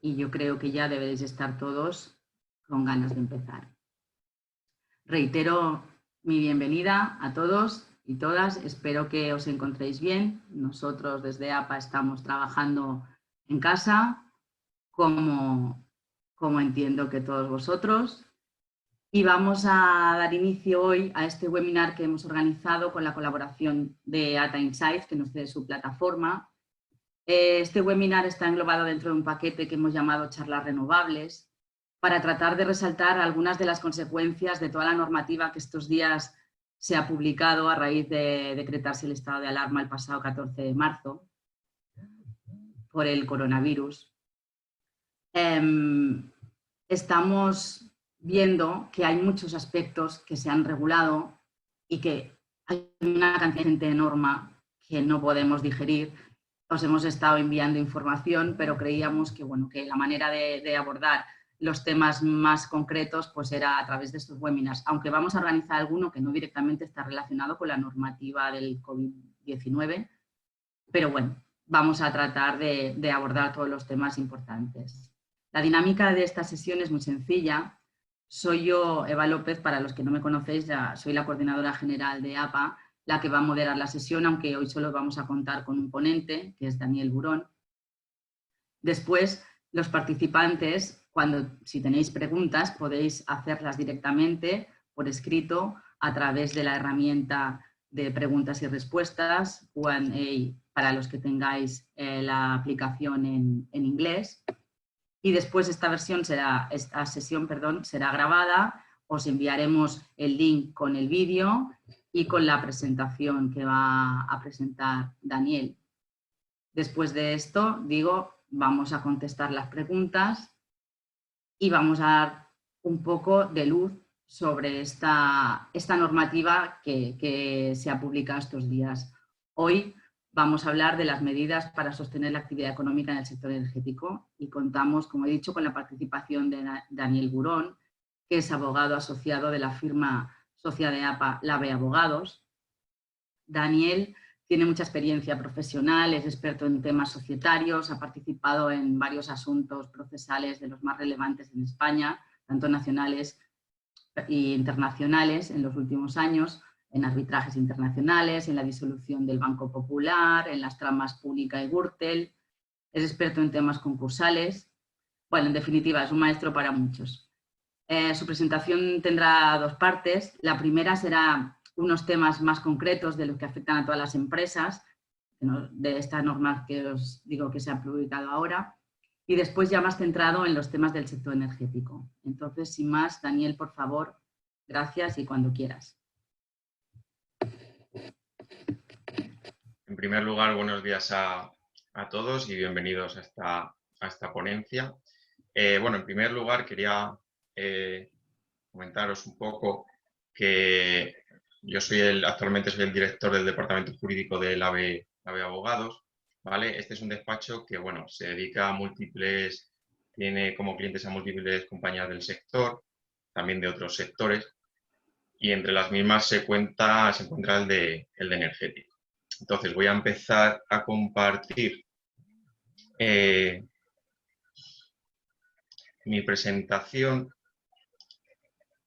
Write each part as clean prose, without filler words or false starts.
y yo creo que ya deberéis estar todos con ganas de empezar. Reitero mi bienvenida a todos y todas, espero que os encontréis bien. Nosotros desde APA estamos trabajando en casa, como entiendo que todos vosotros. Y vamos a dar inicio hoy a este webinar que hemos organizado con la colaboración de Ata Insights, que nos cede su plataforma. Este webinar está englobado dentro de un paquete que hemos llamado Charlas Renovables, para tratar de resaltar algunas de las consecuencias de toda la normativa que estos días se ha publicado a raíz de decretarse el estado de alarma el pasado 14 de marzo por el coronavirus. Estamos viendo que hay muchos aspectos que se han regulado y que hay una cantidad de gente enorme que no podemos digerir. Os hemos estado enviando información, pero creíamos que, bueno, que la manera de abordar los temas más concretos pues era a través de estos webinars, aunque vamos a organizar alguno que no directamente está relacionado con la normativa del COVID-19, pero bueno, vamos a tratar de abordar todos los temas importantes. La dinámica de esta sesión es muy sencilla. Soy yo, Eva López, para los que no me conocéis, ya soy la coordinadora general de APA, la que va a moderar la sesión, aunque hoy solo vamos a contar con un ponente, que es Daniel Burón. Después, los participantes, si tenéis preguntas, podéis hacerlas directamente por escrito a través de la herramienta de preguntas y respuestas, Q&A, para los que tengáis la aplicación en inglés. Y después esta sesión será grabada, os enviaremos el link con el vídeo y con la presentación que va a presentar Daniel. Después de esto, vamos a contestar las preguntas y vamos a dar un poco de luz sobre esta normativa que se ha publicado estos días. Hoy vamos a hablar de las medidas para sostener la actividad económica en el sector energético y contamos, como he dicho, con la participación de Daniel Burón, que es abogado asociado de la firma socia de APA, Lave Abogados. Daniel tiene mucha experiencia profesional, es experto en temas societarios, ha participado en varios asuntos procesales de los más relevantes en España, tanto nacionales e internacionales en los últimos años, en arbitrajes internacionales, en la disolución del Banco Popular, en las tramas Púnica y Gürtel, es experto en temas concursales. Bueno, en definitiva, es un maestro para muchos. Su presentación tendrá dos partes. La primera será unos temas más concretos de los que afectan a todas las empresas, de esta norma que os digo que se ha publicado ahora, y después ya más centrado en los temas del sector energético. Entonces, sin más, Daniel, por favor, gracias y cuando quieras. En primer lugar, buenos días a todos y bienvenidos a esta ponencia. Bueno, en primer lugar, quería comentaros un poco que yo actualmente soy el director del departamento jurídico de Lave Abogados, ¿vale? Este es un despacho que, bueno, se dedica tiene como clientes a múltiples compañías del sector, también de otros sectores, y entre las mismas se encuentra el de energético. Entonces voy a empezar a compartir mi presentación.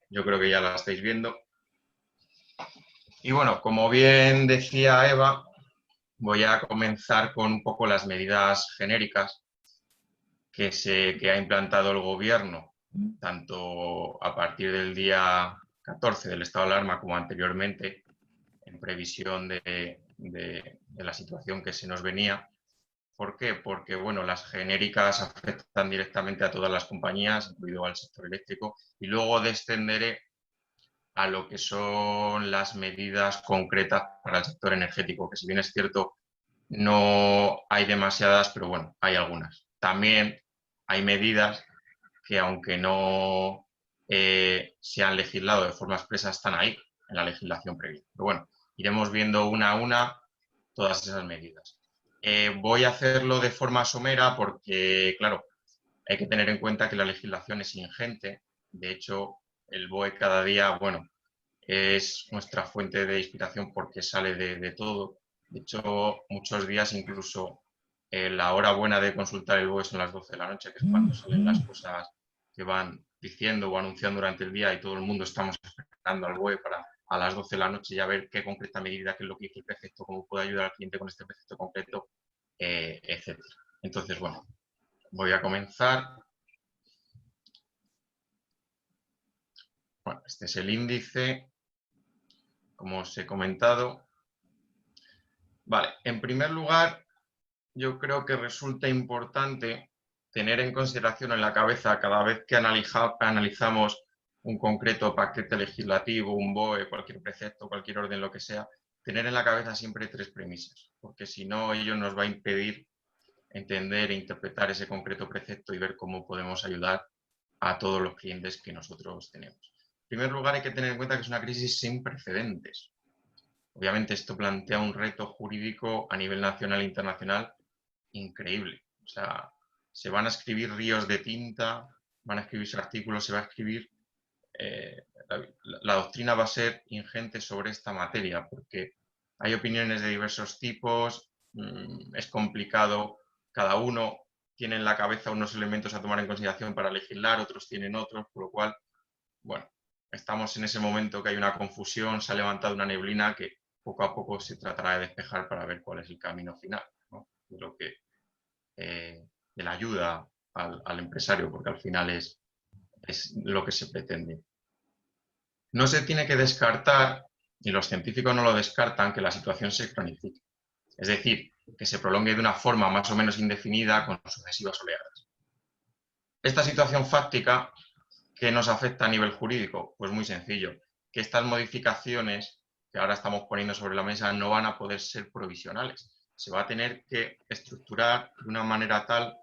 Yo creo que ya la estáis viendo. Y bueno, como bien decía Eva, voy a comenzar con un poco las medidas genéricas que ha implantado el Gobierno, tanto a partir del día 14 del estado de alarma como anteriormente, en previsión de la situación que se nos venía. ¿Por qué? Porque bueno, las genéricas afectan directamente a todas las compañías, incluido al sector eléctrico, y luego descenderé a lo que son las medidas concretas para el sector energético, que si bien es cierto, no hay demasiadas, pero bueno, hay algunas. También hay medidas que, aunque no se han legislado de forma expresa, están ahí en la legislación previa. Pero bueno, iremos viendo una a una todas esas medidas. Voy a hacerlo de forma somera porque, claro, hay que tener en cuenta que la legislación es ingente. De hecho, el BOE cada día, bueno, es nuestra fuente de inspiración porque sale de todo. De hecho, muchos días incluso la hora buena de consultar el BOE son las 12 de la noche, que es cuando salen las cosas que van diciendo o anunciando durante el día y todo el mundo estamos esperando al BOE para a las 12 de la noche ya ver qué concreta medida, qué es lo que dice el precepto, cómo puede ayudar al cliente con este precepto concreto, etc. Entonces, bueno, voy a comenzar. Bueno, este es el índice, como os he comentado. Vale, en primer lugar, yo creo que resulta importante tener en consideración en la cabeza cada vez que analizamos un concreto paquete legislativo, un BOE, cualquier precepto, cualquier orden, lo que sea, tener en la cabeza siempre 3 premisas, porque si no, ello nos va a impedir entender e interpretar ese concreto precepto y ver cómo podemos ayudar a todos los clientes que nosotros tenemos. En primer lugar, hay que tener en cuenta que es una crisis sin precedentes. Obviamente esto plantea un reto jurídico a nivel nacional e internacional increíble. O sea, se van a escribir ríos de tinta, van a escribirse artículos, se va a escribir... la doctrina va a ser ingente sobre esta materia porque hay opiniones de diversos tipos, es complicado, cada uno tiene en la cabeza unos elementos a tomar en consideración para legislar, otros tienen otros, por lo cual, bueno, estamos en ese momento que hay una confusión, se ha levantado una neblina que poco a poco se tratará de despejar para ver cuál es el camino final, ¿no? De lo que, de la ayuda al empresario, porque al final es lo que se pretende. No se tiene que descartar, y los científicos no lo descartan, que la situación se cronifique. Es decir, que se prolongue de una forma más o menos indefinida con sucesivas oleadas. Esta situación fáctica, ¿qué nos afecta a nivel jurídico? Pues muy sencillo, que estas modificaciones que ahora estamos poniendo sobre la mesa no van a poder ser provisionales. Se va a tener que estructurar de una manera tal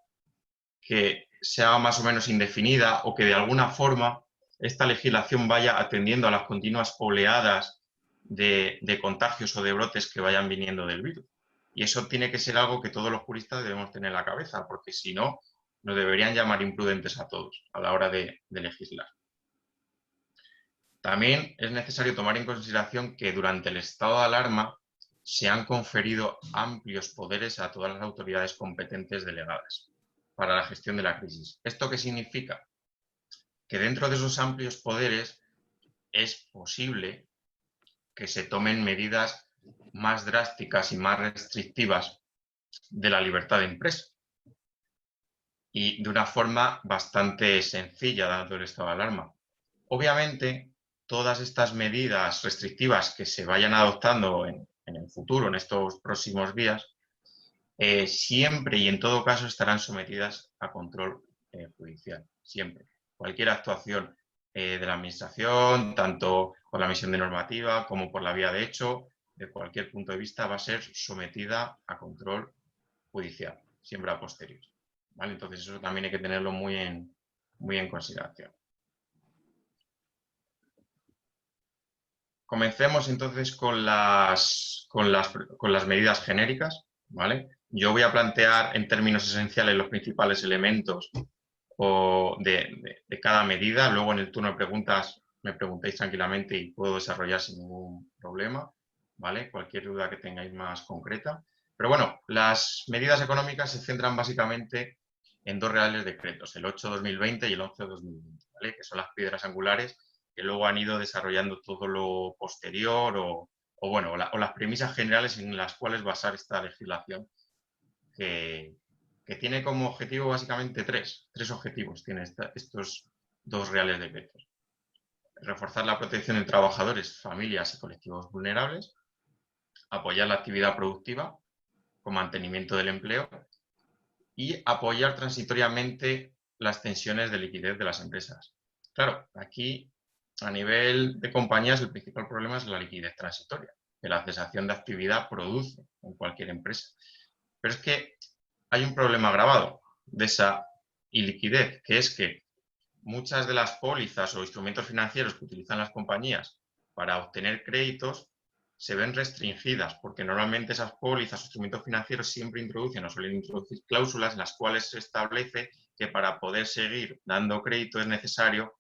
que sea más o menos indefinida o que de alguna forma esta legislación vaya atendiendo a las continuas oleadas de contagios o de brotes que vayan viniendo del virus. Y eso tiene que ser algo que todos los juristas debemos tener en la cabeza, porque si no, nos deberían llamar imprudentes a todos a la hora de legislar. También es necesario tomar en consideración que durante el estado de alarma se han conferido amplios poderes a todas las autoridades competentes delegadas para la gestión de la crisis. ¿Esto qué significa? Que dentro de esos amplios poderes es posible que se tomen medidas más drásticas y más restrictivas de la libertad de empresa. Y de una forma bastante sencilla, dado el estado de alarma. Obviamente, todas estas medidas restrictivas que se vayan adoptando en el futuro, en estos próximos días, siempre y en todo caso estarán sometidas a control judicial, siempre. Cualquier actuación de la Administración, tanto por la emisión de normativa como por la vía de hecho, de cualquier punto de vista, va a ser sometida a control judicial, siempre a posteriori. ¿Vale? Entonces eso también hay que tenerlo muy en consideración. Comencemos entonces con las medidas genéricas, ¿vale? Yo voy a plantear en términos esenciales los principales elementos de cada medida. Luego en el turno de preguntas me preguntéis tranquilamente y puedo desarrollar sin ningún problema, ¿vale? Cualquier duda que tengáis más concreta. Pero bueno, las medidas económicas se centran básicamente en 2 reales decretos, el 8/2020 y el 11/2020, ¿vale? Que son las piedras angulares que luego han ido desarrollando todo lo posterior o las premisas generales en las cuales basar esta legislación que tiene como objetivo básicamente tres objetivos, tiene estos 2 reales decretos. Reforzar la protección de trabajadores, familias y colectivos vulnerables, apoyar la actividad productiva con mantenimiento del empleo y apoyar transitoriamente las tensiones de liquidez de las empresas. Claro, aquí a nivel de compañías el principal problema es la liquidez transitoria, que la cesación de actividad produce en cualquier empresa. Pero es que hay un problema agravado de esa iliquidez, que es que muchas de las pólizas o instrumentos financieros que utilizan las compañías para obtener créditos se ven restringidas, porque normalmente esas pólizas o instrumentos financieros siempre introducen o suelen introducir cláusulas en las cuales se establece que para poder seguir dando crédito es necesario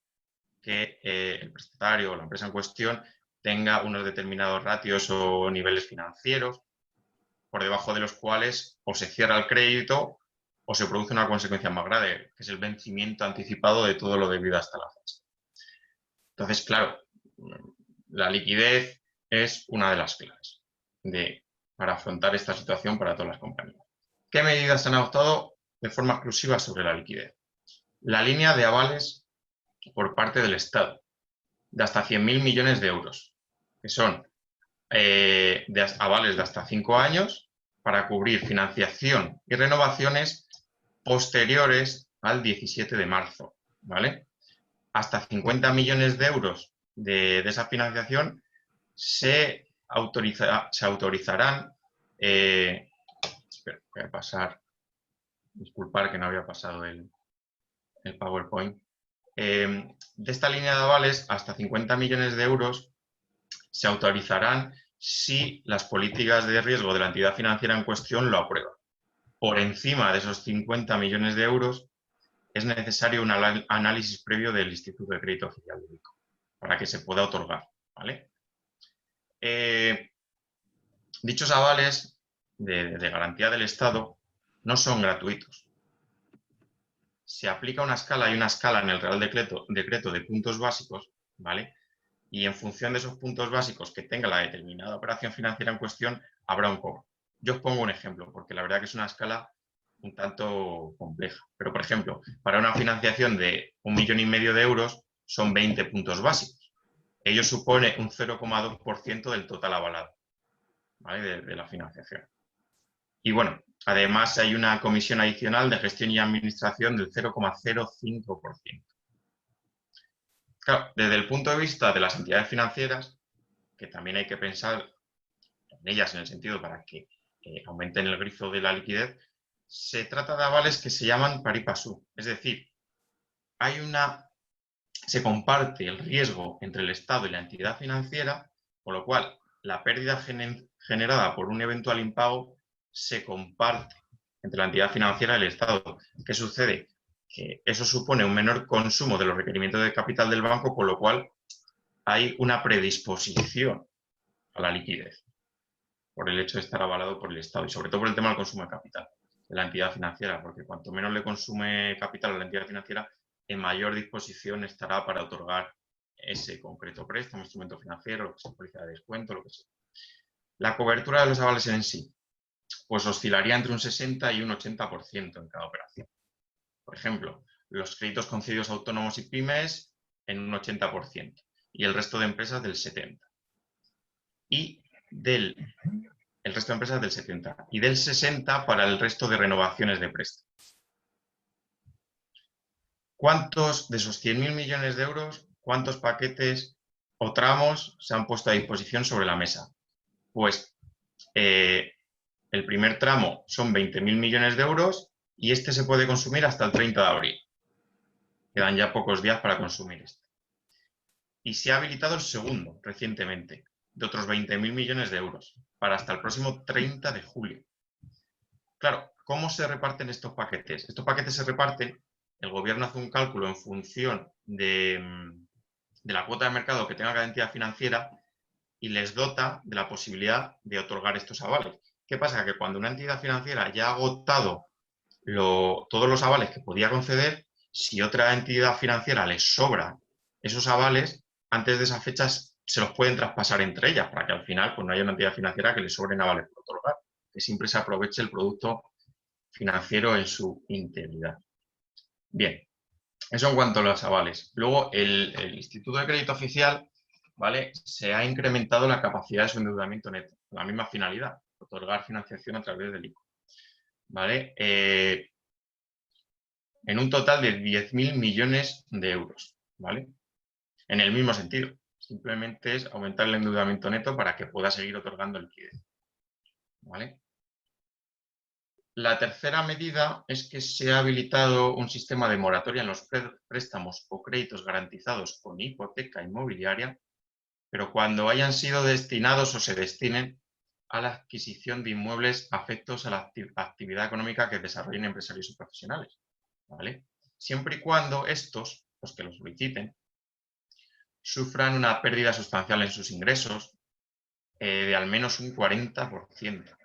que el prestatario o la empresa en cuestión tenga unos determinados ratios o niveles financieros. por debajo de los cuales o se cierra el crédito o se produce una consecuencia más grave, que es el vencimiento anticipado de todo lo debido hasta la fecha. Entonces, claro, la liquidez es una de las claves para afrontar esta situación para todas las compañías. ¿Qué medidas se han adoptado de forma exclusiva sobre la liquidez? La línea de avales por parte del Estado, de hasta 100.000 millones de euros, que son avales de hasta 5 años para cubrir financiación y renovaciones posteriores al 17 de marzo, ¿vale? Hasta 50 millones de euros de esa financiación se autorizarán. Espera, voy a pasar. Disculpar que no había pasado el PowerPoint. De esta línea de avales, hasta 50 millones de euros se autorizarán si las políticas de riesgo de la entidad financiera en cuestión lo aprueban. Por encima de esos 50 millones de euros es necesario un análisis previo del Instituto de Crédito Oficial del ICO para que se pueda otorgar, ¿vale? Dichos avales de garantía del Estado no son gratuitos. Se aplica una escala, hay una escala en el Real Decreto de puntos básicos, ¿vale? Y en función de esos puntos básicos que tenga la determinada operación financiera en cuestión, habrá un cobro. Yo os pongo un ejemplo, porque la verdad que es una escala un tanto compleja. Pero, por ejemplo, para una financiación de 1,5 millones de euros son 20 puntos básicos. Ello supone un 0,2% del total avalado, ¿vale? de la financiación. Y bueno, además hay una comisión adicional de gestión y administración del 0,05%. Claro, desde el punto de vista de las entidades financieras, que también hay que pensar en ellas en el sentido para que aumenten el grifo de la liquidez, se trata de avales que se llaman pari passu, es decir, se comparte el riesgo entre el Estado y la entidad financiera, con lo cual la pérdida generada por un eventual impago se comparte entre la entidad financiera y el Estado. ¿Qué sucede? Que eso supone un menor consumo de los requerimientos de capital del banco, con lo cual hay una predisposición a la liquidez por el hecho de estar avalado por el Estado y sobre todo por el tema del consumo de capital de la entidad financiera, porque cuanto menos le consume capital a la entidad financiera, en mayor disposición estará para otorgar ese concreto préstamo, instrumento financiero, lo que sea, póliza de descuento, lo que sea. La cobertura de los avales en sí, pues oscilaría entre un 60 y un 80% en cada operación. Por ejemplo, los créditos concedidos a autónomos y pymes en un 80% y el resto de empresas del 70%. Y el resto de empresas del 70% y del 60% para el resto de renovaciones de préstamos. ¿Cuántos de esos 100.000 millones de euros, cuántos paquetes o tramos se han puesto a disposición sobre la mesa? Pues el primer tramo son 20.000 millones de euros y este se puede consumir hasta el 30 de abril. Quedan ya pocos días para consumir este. Y se ha habilitado el segundo recientemente, de otros 20.000 millones de euros, para hasta el próximo 30 de julio. Claro, ¿cómo se reparten estos paquetes? Estos paquetes se reparten, el gobierno hace un cálculo en función de la cuota de mercado que tenga cada entidad financiera y les dota de la posibilidad de otorgar estos avales. ¿Qué pasa? Que cuando una entidad financiera ya ha agotado todos los avales que podía conceder, si otra entidad financiera les sobra esos avales, antes de esas fechas se los pueden traspasar entre ellas, para que al final pues, no haya una entidad financiera que les sobren avales por otorgar, que siempre se aproveche el producto financiero en su integridad. Bien, eso en cuanto a los avales. Luego, el Instituto de Crédito Oficial, ¿vale? Se ha incrementado la capacidad de su endeudamiento neto, con la misma finalidad, otorgar financiación a través del ICO, ¿vale? En un total de 10.000 millones de euros, ¿vale? En el mismo sentido, simplemente es aumentar el endeudamiento neto para que pueda seguir otorgando liquidez, ¿vale? La tercera medida es que se ha habilitado un sistema de moratoria en los préstamos o créditos garantizados con hipoteca inmobiliaria, pero cuando hayan sido destinados o se destinen a la adquisición de inmuebles afectos a la actividad económica que desarrollen empresarios y profesionales, ¿vale? Siempre y cuando estos, los que lo soliciten, sufran una pérdida sustancial en sus ingresos de al menos un 40%.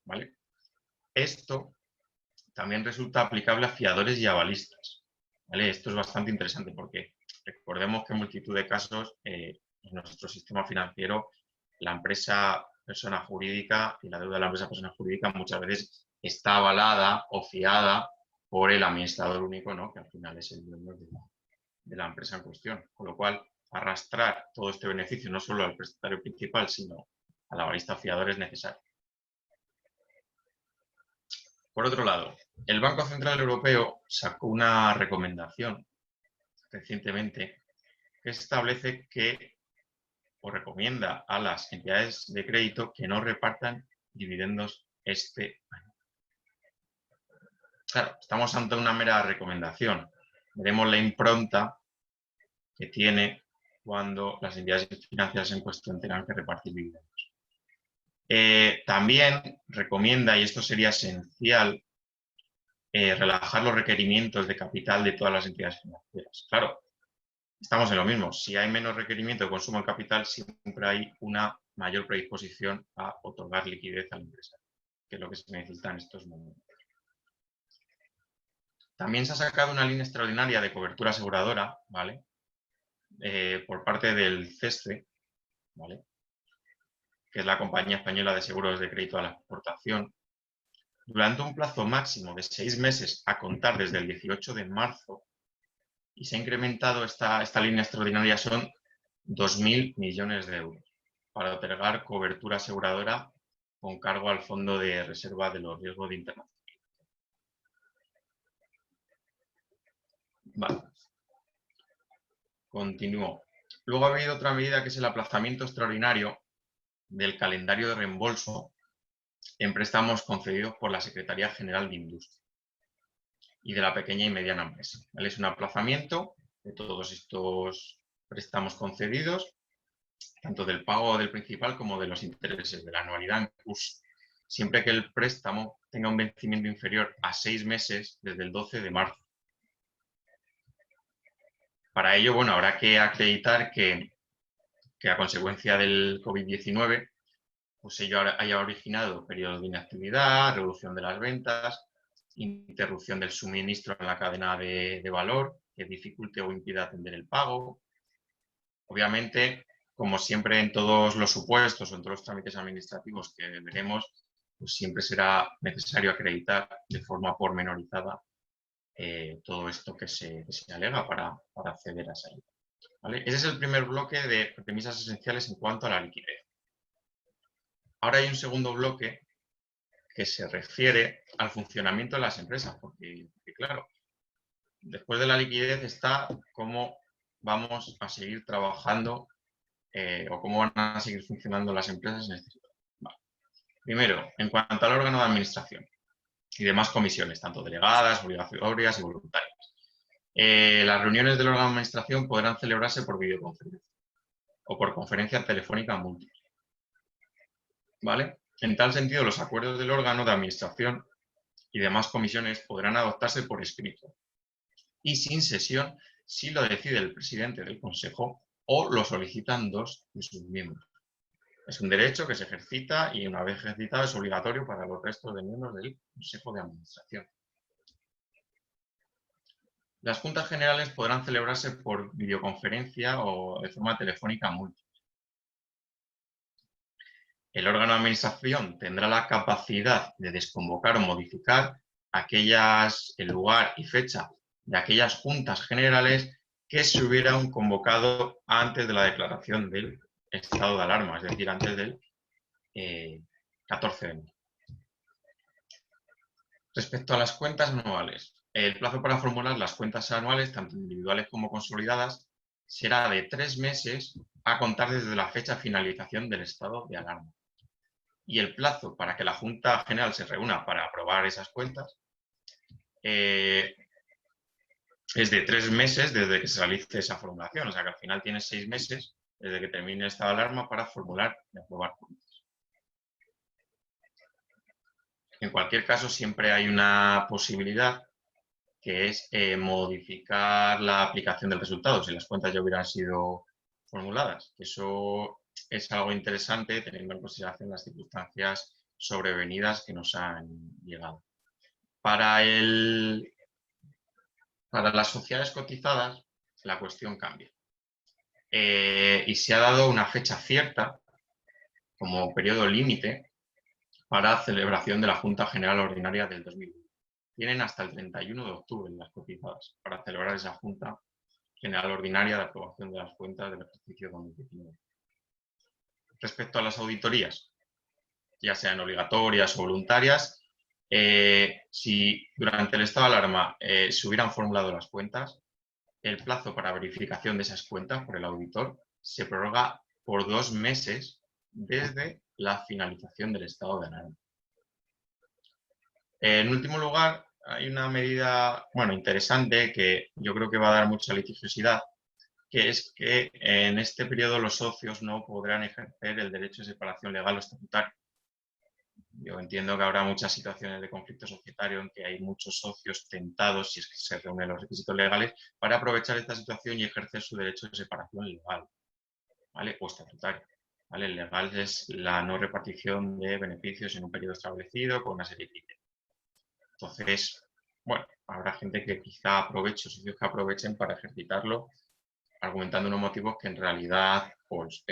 ¿vale? Esto también resulta aplicable a fiadores y avalistas, ¿vale? Esto es bastante interesante porque recordemos que en multitud de casos en nuestro sistema financiero la empresa persona jurídica y la deuda de la empresa persona jurídica muchas veces está avalada o fiada por el administrador único, ¿no? Que al final es el dueño de la empresa en cuestión. Con lo cual, arrastrar todo este beneficio no solo al prestatario principal, sino al avalista fiador es necesario. Por otro lado, el Banco Central Europeo sacó una recomendación recientemente que establece que o recomienda a las entidades de crédito que no repartan dividendos este año. Claro, estamos ante una mera recomendación. Veremos la impronta que tiene cuando las entidades financieras en cuestión tengan que repartir dividendos. También recomienda, y esto sería esencial, relajar los requerimientos de capital de todas las entidades financieras. Claro, estamos en lo mismo. Si hay menos requerimiento de consumo de capital, siempre hay una mayor predisposición a otorgar liquidez a la empresa, que es lo que se necesita en estos momentos. También se ha sacado una línea extraordinaria de cobertura aseguradora, ¿vale? Por parte del CESCE, ¿vale? Que es la Compañía Española de Seguros de Crédito a la Exportación, durante un plazo máximo de 6 meses a contar desde el 18 de marzo, y se ha incrementado esta línea extraordinaria, son 2.000 millones de euros, para otorgar cobertura aseguradora con cargo al Fondo de Reserva de los Riesgos de Internacionalización. Vale. Continúo. Luego ha habido otra medida que es el aplazamiento extraordinario del calendario de reembolso en préstamos concedidos por la Secretaría General de Industria y de la pequeña y mediana empresa. ¿Vale? Es un aplazamiento de todos estos préstamos concedidos, tanto del pago del principal como de los intereses de la anualidad en curso, siempre que el préstamo tenga un vencimiento inferior a 6 meses desde el 12 de marzo. Para ello, bueno, habrá que acreditar que a consecuencia del COVID-19, pues ello haya originado periodos de inactividad, reducción de las ventas, interrupción del suministro en la cadena de valor, que dificulte o impida atender el pago. Obviamente, como siempre en todos los supuestos o en todos los trámites administrativos que veremos, pues siempre será necesario acreditar de forma pormenorizada todo esto que se alega para acceder a esa ayuda. ¿Vale? Ese es el primer bloque de premisas esenciales en cuanto a la liquidez. Ahora hay un segundo bloque que se refiere al funcionamiento de las empresas, porque claro, después de la liquidez está cómo vamos a seguir trabajando o cómo van a seguir funcionando las empresas en este sector. Vale. Primero, en cuanto al órgano de administración y demás comisiones, tanto delegadas, obligatorias y voluntarias. Las reuniones del órgano de administración podrán celebrarse por videoconferencia o por conferencia telefónica múltiple. ¿Vale? En tal sentido, los acuerdos del órgano de administración y demás comisiones podrán adoptarse por escrito y sin sesión si lo decide el presidente del Consejo o lo solicitan 2 de sus miembros. Es un derecho que se ejercita y una vez ejercitado es obligatorio para los restos de miembros del Consejo de Administración. Las juntas generales podrán celebrarse por videoconferencia o de forma telefónica múltiple. El órgano de administración tendrá la capacidad de desconvocar o modificar el lugar y fecha de aquellas juntas generales que se hubieran convocado antes de la declaración del estado de alarma, es decir, antes del 14 de enero. Respecto a las cuentas anuales, el plazo para formular las cuentas anuales, tanto individuales como consolidadas, será de 3 meses a contar desde la fecha de finalización del estado de alarma. Y el plazo para que la Junta General se reúna para aprobar esas cuentas es de 3 meses desde que se realice esa formulación. O sea que al final tienes 6 meses desde que termine el estado de alarma para formular y aprobar cuentas. En cualquier caso, siempre hay una posibilidad que es modificar la aplicación del resultado si las cuentas ya hubieran sido formuladas. Eso es algo interesante teniendo en consideración las circunstancias sobrevenidas que nos han llegado. Para las sociedades cotizadas, la cuestión cambia. Y se ha dado una fecha cierta como periodo límite para celebración de la Junta General Ordinaria del 2020. Tienen hasta el 31 de octubre las cotizadas para celebrar esa Junta General Ordinaria de aprobación de las cuentas del ejercicio 2019. Respecto a las auditorías, ya sean obligatorias o voluntarias, si durante el estado de alarma se hubieran formulado las cuentas, el plazo para verificación de esas cuentas por el auditor se prorroga por 2 meses desde la finalización del estado de alarma. En último lugar, hay una medida interesante que yo creo que va a dar mucha litigiosidad, que es que en este periodo los socios no podrán ejercer el derecho de separación legal o estatutario. Yo entiendo que habrá muchas situaciones de conflicto societario en que hay muchos socios tentados, si es que se reúnen los requisitos legales, para aprovechar esta situación y ejercer su derecho de separación legal, ¿vale? O estatutario. ¿Vale? El legal es la no repartición de beneficios en un periodo establecido con una serie de criterios. Entonces, habrá gente que quizá aproveche, socios que aprovechen para ejercitarlo, argumentando unos motivos que en realidad, pues,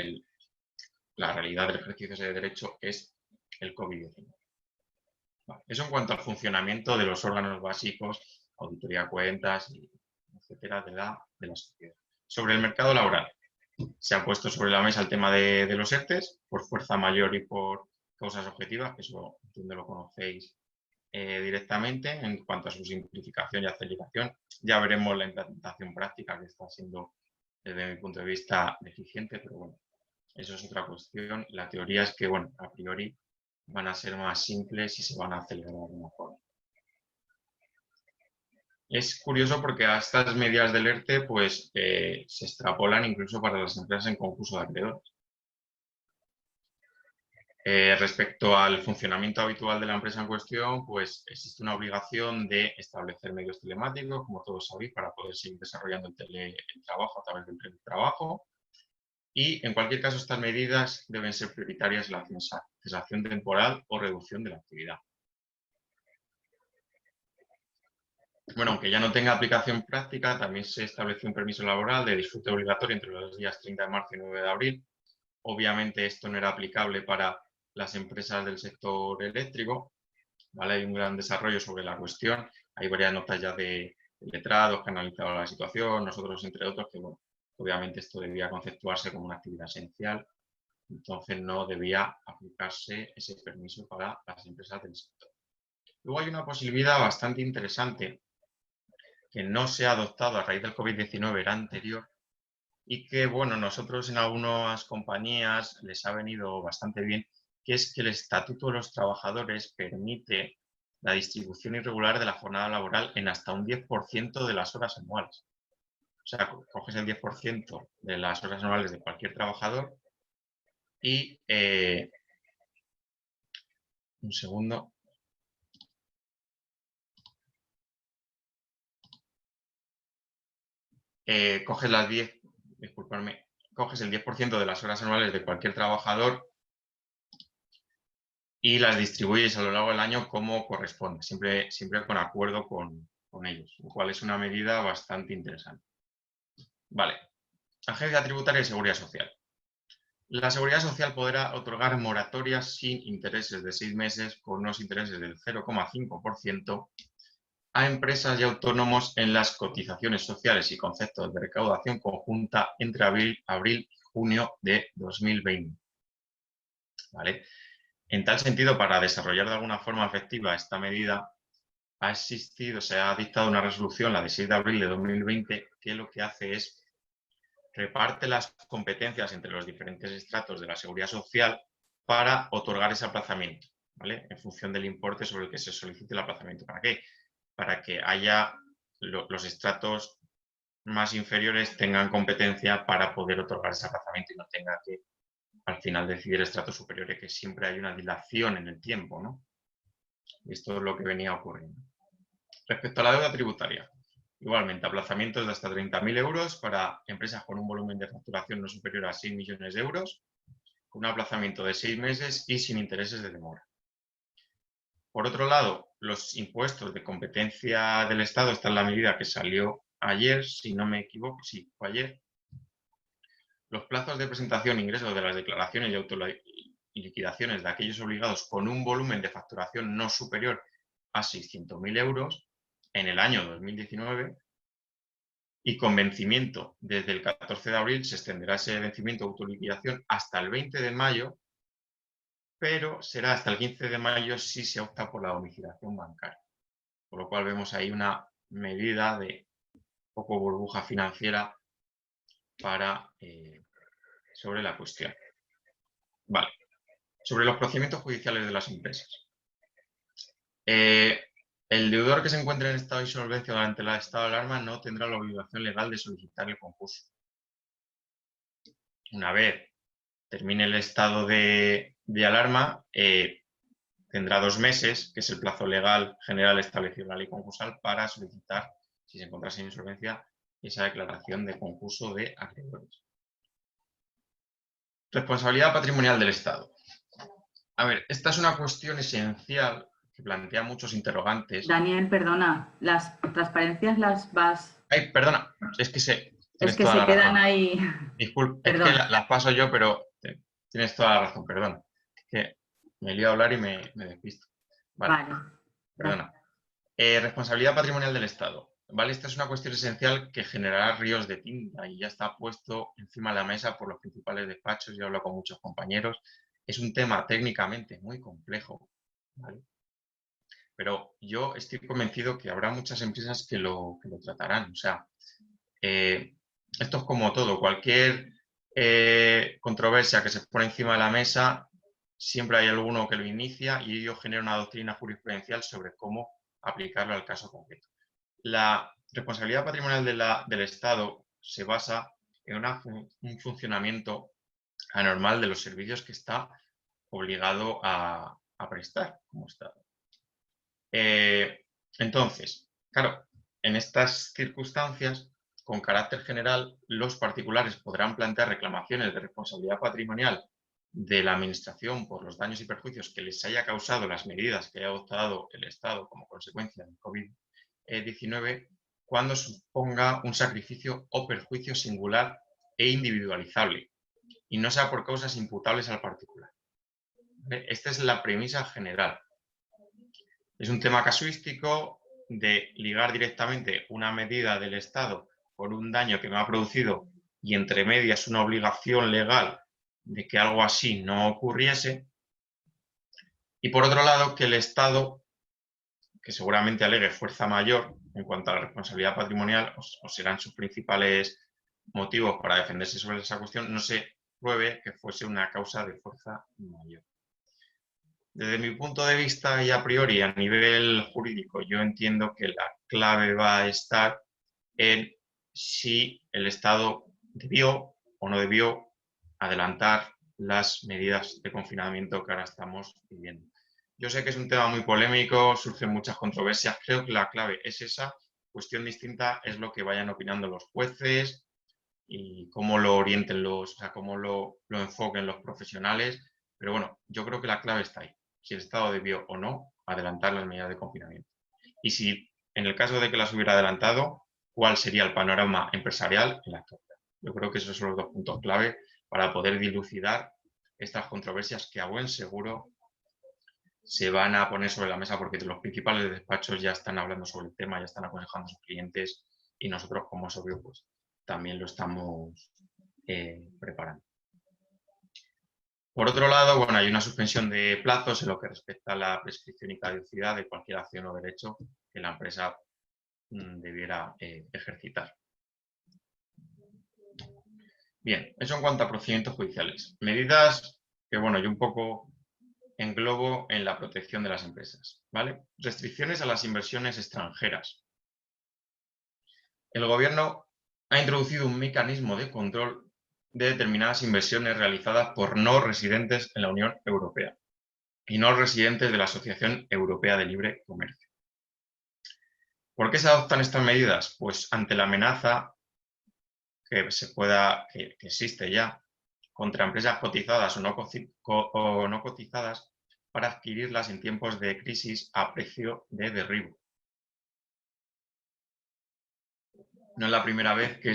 la realidad del ejercicio de ese derecho es el COVID-19. Vale. Eso en cuanto al funcionamiento de los órganos básicos, auditoría de cuentas, etcétera, de la sociedad. Sobre el mercado laboral, se ha puesto sobre la mesa el tema de los ERTEs, por fuerza mayor y por causas objetivas, que eso entiendo lo conocéis directamente. En cuanto a su simplificación y aceleración, ya veremos la implementación práctica, que está siendo, desde mi punto de vista, deficiente, pero bueno, eso es otra cuestión. La teoría es que, a priori van a ser más simples y se van a acelerar de alguna forma. Es curioso porque a estas medidas del ERTE pues, se extrapolan incluso para las empresas en concurso de acreedores. Respecto al funcionamiento habitual de la empresa en cuestión, pues existe una obligación de establecer medios telemáticos, como todos sabéis, para poder seguir desarrollando el teletrabajo a través del teletrabajo. Y, en cualquier caso, estas medidas deben ser prioritarias en la cesación temporal o reducción de la actividad. Bueno, aunque ya no tenga aplicación práctica, también se establece un permiso laboral de disfrute obligatorio entre los días 30 de marzo y 9 de abril. Obviamente esto no era aplicable para las empresas del sector eléctrico, ¿vale? Hay un gran desarrollo sobre la cuestión, hay varias notas ya de letrados que han analizado la situación, nosotros entre otros, que obviamente esto debía conceptuarse como una actividad esencial, entonces no debía aplicarse ese permiso para las empresas del sector. Luego hay una posibilidad bastante interesante que no se ha adoptado a raíz del COVID-19, era anterior, y que, nosotros en algunas compañías les ha venido bastante bien, que es que el Estatuto de los Trabajadores permite la distribución irregular de la jornada laboral en hasta un 10% de las horas anuales. O sea, coges el 10% de las horas anuales de cualquier trabajador y... un segundo. Coges el 10% de las horas anuales de cualquier trabajador y las distribuyes a lo largo del año como corresponde, siempre con acuerdo con ellos, lo cual es una medida bastante interesante. Vale, Agencia Tributaria y Seguridad Social. La Seguridad Social podrá otorgar moratorias sin intereses de 6 meses con unos intereses del 0,5% a empresas y autónomos en las cotizaciones sociales y conceptos de recaudación conjunta entre abril y junio de 2020. ¿Vale? En tal sentido, para desarrollar de alguna forma efectiva esta medida, se ha dictado una resolución, la de 6 de abril de 2020, que lo que hace es reparte las competencias entre los diferentes estratos de la Seguridad Social para otorgar ese aplazamiento, ¿vale? En función del importe sobre el que se solicite el aplazamiento. ¿Para qué? Para que haya los estratos más inferiores tengan competencia para poder otorgar ese aplazamiento y no tenga que al final decidir el estrato superior, y que siempre hay una dilación en el tiempo, ¿no? Esto es lo que venía ocurriendo. Respecto a la deuda tributaria, igualmente, aplazamientos de hasta 30.000 euros para empresas con un volumen de facturación no superior a 6 millones de euros, con un aplazamiento de 6 meses y sin intereses de demora. Por otro lado, los impuestos de competencia del Estado, esta es la medida que salió ayer, si no me equivoco, sí, fue ayer. Los plazos de presentación e ingreso de las declaraciones y liquidaciones de aquellos obligados con un volumen de facturación no superior a 600.000 euros en el año 2019 y con vencimiento desde el 14 de abril se extenderá ese vencimiento de autoliquidación hasta el 20 de mayo, pero será hasta el 15 de mayo si se opta por la domiciliación bancaria. Por lo cual vemos ahí una medida de poco burbuja financiera sobre la cuestión. Vale. Sobre los procedimientos judiciales de las empresas. El deudor que se encuentre en estado de insolvencia durante el estado de alarma no tendrá la obligación legal de solicitar el concurso. Una vez termine el estado de alarma, tendrá 2 meses, que es el plazo legal general establecido en la ley concursal, para solicitar, si se encontrase en insolvencia, esa declaración de concurso de acreedores. Responsabilidad patrimonial del Estado. A ver, esta es una cuestión esencial que plantea muchos interrogantes. Daniel, perdona, las transparencias las vas... Ay, perdona, es que es que se quedan ahí... Disculpe, es que las paso yo, pero tienes toda la razón, perdón. Es que me lío a hablar y me despisto. Vale. Perdona. Responsabilidad patrimonial del Estado. ¿Vale? Esta es una cuestión esencial que generará ríos de tinta y ya está puesto encima de la mesa por los principales despachos. Yo hablo con muchos compañeros. Es un tema técnicamente muy complejo, ¿vale? Pero yo estoy convencido que habrá muchas empresas que lo tratarán. O sea, esto es como todo. Cualquier controversia que se pone encima de la mesa, siempre hay alguno que lo inicia y ello genera una doctrina jurisprudencial sobre cómo aplicarlo al caso concreto. La responsabilidad patrimonial del Estado se basa en un funcionamiento anormal de los servicios que está obligado a prestar como Estado. Entonces, claro, en estas circunstancias, con carácter general, los particulares podrán plantear reclamaciones de responsabilidad patrimonial de la Administración por los daños y perjuicios que les haya causado las medidas que haya adoptado el Estado como consecuencia del COVID-19 cuando suponga un sacrificio o perjuicio singular e individualizable y no sea por causas imputables al particular. Esta es la premisa general. Es un tema casuístico de ligar directamente una medida del Estado por un daño que me ha producido y entre medias una obligación legal de que algo así no ocurriese. Y por otro lado, que el Estado, que seguramente alegue fuerza mayor en cuanto a la responsabilidad patrimonial, o serán sus principales motivos para defenderse sobre esa cuestión, no se pruebe que fuese una causa de fuerza mayor. Desde mi punto de vista y a priori a nivel jurídico, yo entiendo que la clave va a estar en si el Estado debió o no debió adelantar las medidas de confinamiento que ahora estamos viviendo. Yo sé que es un tema muy polémico, surgen muchas controversias, creo que la clave es esa. Cuestión distinta es lo que vayan opinando los jueces y cómo lo orienten cómo lo enfoquen los profesionales, pero bueno, yo creo que la clave está ahí. Si el Estado debió o no adelantar las medidas de confinamiento. Y si, en el caso de que las hubiera adelantado, ¿cuál sería el panorama empresarial en la actualidad? Yo creo que esos son los 2 puntos clave para poder dilucidar estas controversias que a buen seguro se van a poner sobre la mesa porque los principales despachos ya están hablando sobre el tema, ya están aconsejando a sus clientes y nosotros, como es obvio, pues también lo estamos preparando. Por otro lado, bueno, hay una suspensión de plazos en lo que respecta a la prescripción y caducidad de cualquier acción o derecho que la empresa debiera ejercitar. Bien, eso en cuanto a procedimientos judiciales. Medidas que, bueno, yo un poco englobo en la protección de las empresas, ¿vale? Restricciones a las inversiones extranjeras. El Gobierno ha introducido un mecanismo de control de determinadas inversiones realizadas por no residentes en la Unión Europea y no residentes de la Asociación Europea de Libre Comercio. ¿Por qué se adoptan estas medidas? Pues ante la amenaza que existe ya contra empresas cotizadas o no cotizadas para adquirirlas en tiempos de crisis a precio de derribo. No es la primera vez que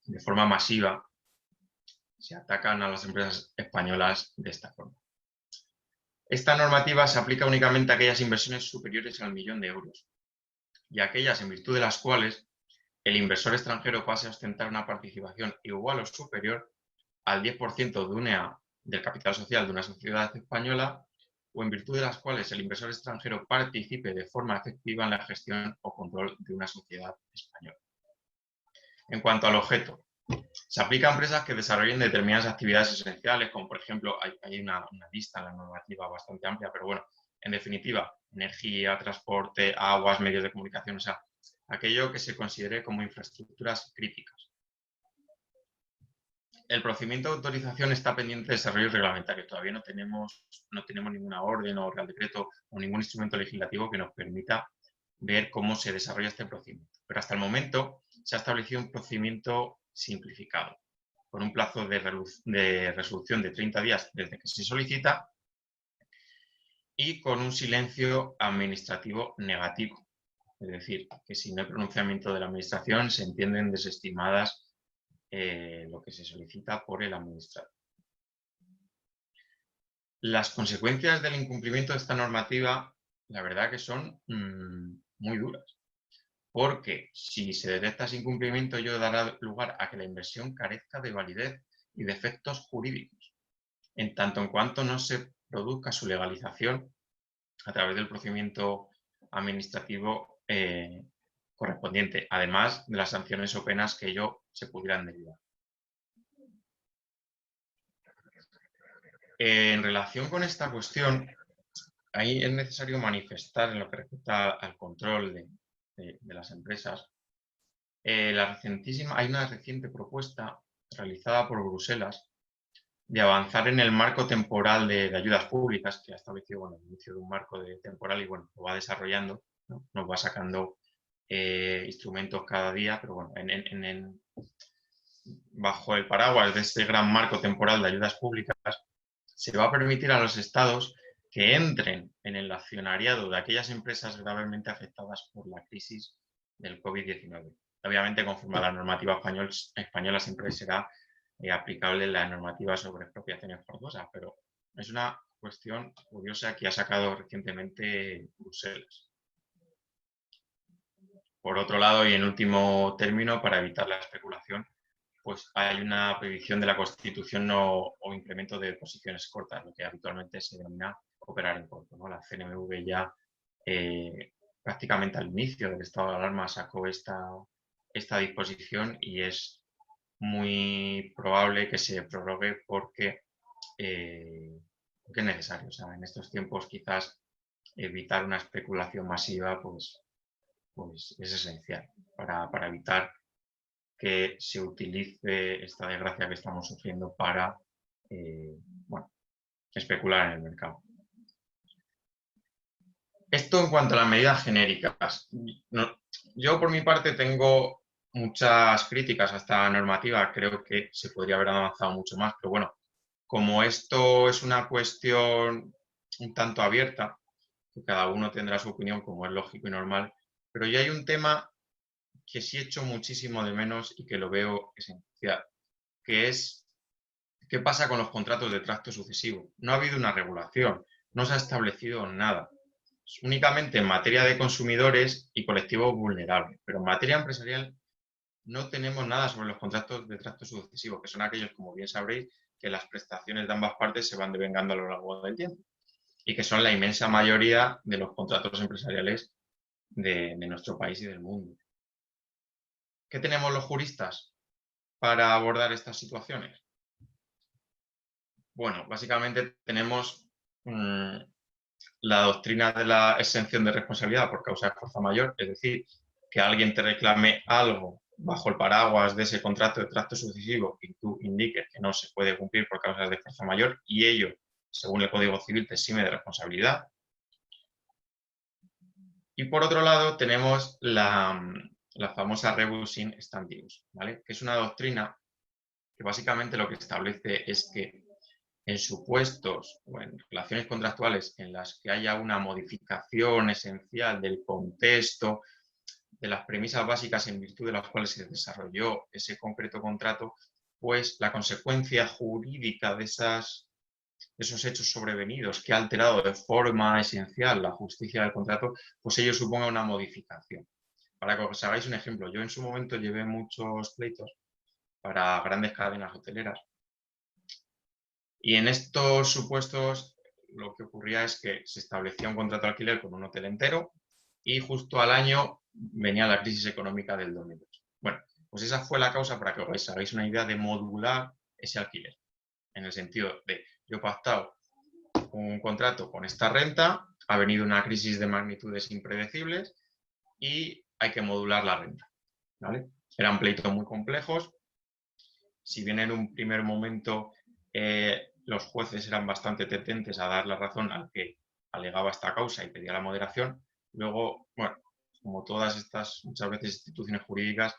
de forma masiva, se atacan a las empresas españolas de esta forma. Esta normativa se aplica únicamente a aquellas inversiones superiores al 1.000.000 de euros y a aquellas en virtud de las cuales el inversor extranjero pase a ostentar una participación igual o superior al 10% del capital social de una sociedad española o en virtud de las cuales el inversor extranjero participe de forma efectiva en la gestión o control de una sociedad española. En cuanto al objeto, se aplica a empresas que desarrollen determinadas actividades esenciales, como por ejemplo, hay una lista en la normativa bastante amplia, pero bueno, en definitiva, energía, transporte, aguas, medios de comunicación, o sea, aquello que se considere como infraestructuras críticas. El procedimiento de autorización está pendiente de desarrollo reglamentario. Todavía no tenemos ninguna orden o real decreto o ningún instrumento legislativo que nos permita ver cómo se desarrolla este procedimiento. Pero hasta el momento se ha establecido un procedimiento simplificado, con un plazo de resolución de 30 días desde que se solicita y con un silencio administrativo negativo. Es decir, que si no hay pronunciamiento de la Administración se entienden desestimadas lo que se solicita por el administrador. Las consecuencias del incumplimiento de esta normativa, la verdad que son muy duras, porque si se detecta ese incumplimiento, ello dará lugar a que la inversión carezca de validez y de efectos jurídicos, en tanto en cuanto no se produzca su legalización a través del procedimiento administrativo correspondiente, además de las sanciones o penas que ello se pudieran derivar. En relación con esta cuestión, ahí es necesario manifestar en lo que respecta al control de las empresas. Hay una reciente propuesta realizada por Bruselas de avanzar en el marco temporal de ayudas públicas, que ha establecido el inicio de un marco temporal y lo va desarrollando, ¿no? Nos va sacando instrumentos cada día, pero bueno, bajo el paraguas de este gran marco temporal de ayudas públicas, se va a permitir a los estados que entren en el accionariado de aquellas empresas gravemente afectadas por la crisis del COVID-19. Obviamente, conforme a la normativa española siempre será aplicable la normativa sobre expropiaciones forzosas, pero es una cuestión curiosa que ha sacado recientemente Bruselas. Por otro lado, y en último término, para evitar la especulación, pues hay una prohibición de la Constitución o incremento de posiciones cortas, lo que habitualmente se denomina operar en corto, ¿no? La CNMV ya prácticamente al inicio del estado de alarma sacó esta disposición y es muy probable que se prorrogue porque es necesario. O sea, en estos tiempos quizás evitar una especulación masiva pues es esencial para evitar que se utilice esta desgracia que estamos sufriendo para especular en el mercado. Esto en cuanto a las medidas genéricas. Yo por mi parte tengo muchas críticas a esta normativa, creo que se podría haber avanzado mucho más, pero bueno, como esto es una cuestión un tanto abierta, que cada uno tendrá su opinión como es lógico y normal, pero ya hay un tema que sí echo muchísimo de menos y que lo veo esencial, que es qué pasa con los contratos de tracto sucesivo. No ha habido una regulación, no se ha establecido nada. Únicamente en materia de consumidores y colectivos vulnerables, pero en materia empresarial no tenemos nada sobre los contratos de tracto sucesivo, que son aquellos, como bien sabréis, que las prestaciones de ambas partes se van devengando a lo largo del tiempo y que son la inmensa mayoría de los contratos empresariales de nuestro país y del mundo. ¿Qué tenemos los juristas para abordar estas situaciones? Bueno, básicamente tenemos la doctrina de la exención de responsabilidad por causa de fuerza mayor, es decir, que alguien te reclame algo bajo el paraguas de ese contrato de tracto sucesivo y tú indiques que no se puede cumplir por causas de fuerza mayor y ello, según el Código Civil, te exime de responsabilidad. Y por otro lado tenemos la famosa rebus in stantibus, ¿vale? Que es una doctrina que básicamente lo que establece es que en supuestos o en relaciones contractuales en las que haya una modificación esencial del contexto, de las premisas básicas en virtud de las cuales se desarrolló ese concreto contrato, pues la consecuencia jurídica de esos hechos sobrevenidos que ha alterado de forma esencial la justicia del contrato, pues ello suponga una modificación. Para que os hagáis un ejemplo, yo en su momento llevé muchos pleitos para grandes cadenas hoteleras y en estos supuestos lo que ocurría es que se establecía un contrato de alquiler con un hotel entero y justo al año venía la crisis económica del 2008. Bueno, pues esa fue la causa, para que os hagáis una idea, de modular ese alquiler. En el sentido de, yo he pactado un contrato con esta renta, ha venido una crisis de magnitudes impredecibles y hay que modular la renta, ¿vale? Eran pleitos muy complejos. Si bien en un primer momento los jueces eran bastante tendentes a dar la razón al que alegaba esta causa y pedía la moderación, luego, bueno, como todas estas muchas veces instituciones jurídicas,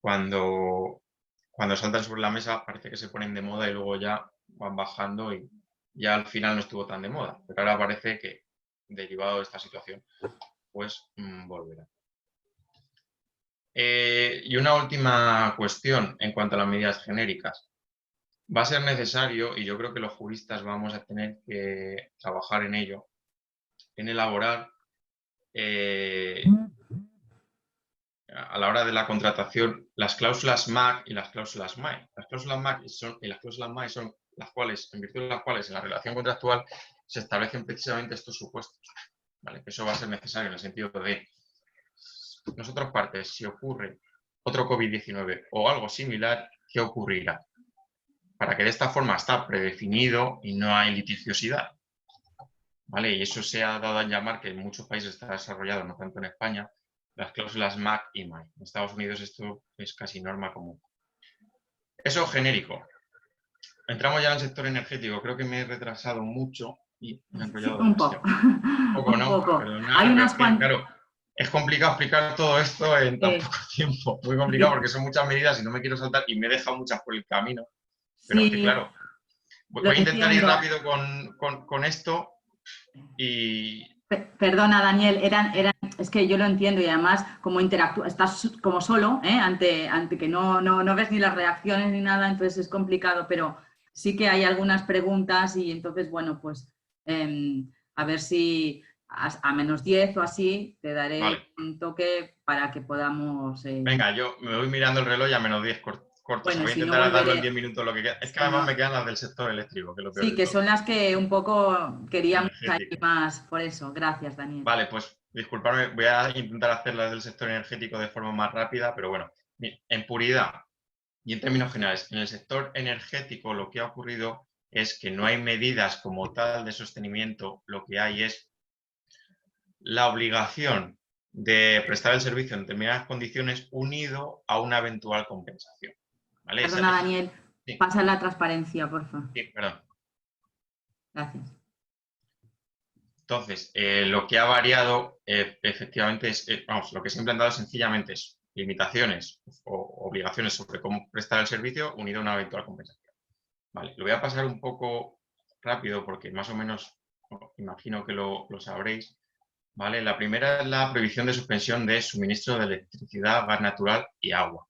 cuando saltan sobre la mesa parece que se ponen de moda y luego ya van bajando y ya al final no estuvo tan de moda. Pero ahora parece que, derivado de esta situación, pues volverá. Y una última cuestión en cuanto a las medidas genéricas. Va a ser necesario, y yo creo que los juristas vamos a tener que trabajar en ello, en elaborar a la hora de la contratación las cláusulas MAC y las cláusulas MAE. Las cláusulas MAC y las cláusulas MAE son las cuales, en virtud de las cuales en la relación contractual se establecen precisamente estos supuestos. ¿Vale? Eso va a ser necesario en el sentido de nosotros partes, si ocurre otro COVID-19 o algo similar, ¿qué ocurrirá? Para que de esta forma está predefinido y no hay litigiosidad. ¿Vale? Y eso se ha dado a llamar, que en muchos países está desarrollado, no tanto en España, las cláusulas MAC y MAE. En Estados Unidos esto es casi norma común. Eso genérico. Entramos ya en el sector energético. Creo que me he retrasado mucho y me he enrollado Sí, un poco. demasiado. Un poco, Un ¿no? poco. Pero Hay nada, pero unas es que, cuantas. claro, es complicado explicar todo esto en tan poco tiempo. Muy complicado porque son muchas medidas y no me quiero saltar y me he dejado muchas por el camino. Pero es que, Sí, claro, lo voy a intentar ir entiendo. rápido con esto y... Perdona, Daniel, es que yo lo entiendo y además como estás como solo, ¿eh? ante que no ves ni las reacciones ni nada, entonces es complicado, pero sí que hay algunas preguntas y entonces, bueno, pues a ver si a -10 o así te daré Vale. un toque para que podamos... Venga, yo me voy mirando el reloj y a -10 cortos. Bueno, Voy a si no intentar darlo en volveré... 10 minutos lo que queda. Es que Si además no, me quedan las del sector eléctrico, que es lo peor sí, de que todo. son las que un poco queríamos ir Energético. más por eso. Gracias, Daniel. Vale, pues disculpadme, voy a intentar hacer las del sector energético de forma más rápida, pero bueno, en puridad y en términos generales, en el sector energético lo que ha ocurrido es que no hay medidas como tal de sostenimiento, lo que hay es la obligación de prestar el servicio en determinadas condiciones unido a una eventual compensación. ¿Vale? Perdona, Daniel, Sí, pasa la transparencia, por favor. sí, perdón. Gracias. Entonces, lo que ha variado efectivamente es, vamos, lo que se ha implantado sencillamente es limitaciones o obligaciones sobre cómo prestar el servicio unido a una eventual compensación. Vale, lo voy a pasar un poco rápido porque más o menos imagino que lo sabréis. ¿Vale? La primera es la prohibición de suspensión de suministro de electricidad, gas natural y agua.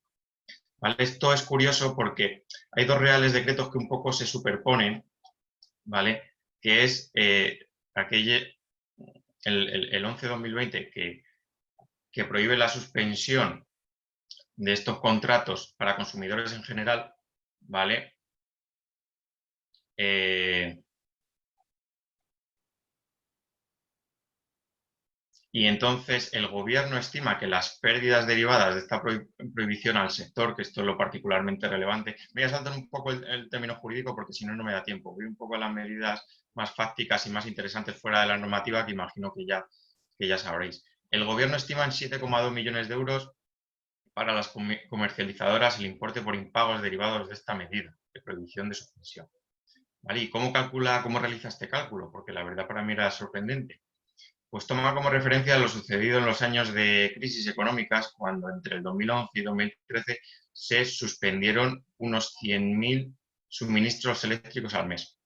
¿Vale? Esto es curioso porque hay dos reales decretos que un poco se superponen, ¿vale? Que es el 11-2020 que prohíbe la suspensión de estos contratos para consumidores en general, ¿vale? Y entonces el gobierno estima que las pérdidas derivadas de esta prohibición al sector, que esto es lo particularmente relevante, voy a saltar un poco el término jurídico porque si no, no me da tiempo. Voy un poco a las medidas más fácticas y más interesantes fuera de la normativa que imagino que ya sabréis. El gobierno estima en 7,2 millones de euros para las comercializadoras el importe por impagos derivados de esta medida de prohibición de suspensión. ¿Vale? ¿Y cómo realiza este cálculo? Porque la verdad para mí era sorprendente. Pues toma como referencia lo sucedido en los años de crisis económicas, cuando entre el 2011 y 2013 se suspendieron unos 100.000 suministros eléctricos al mes,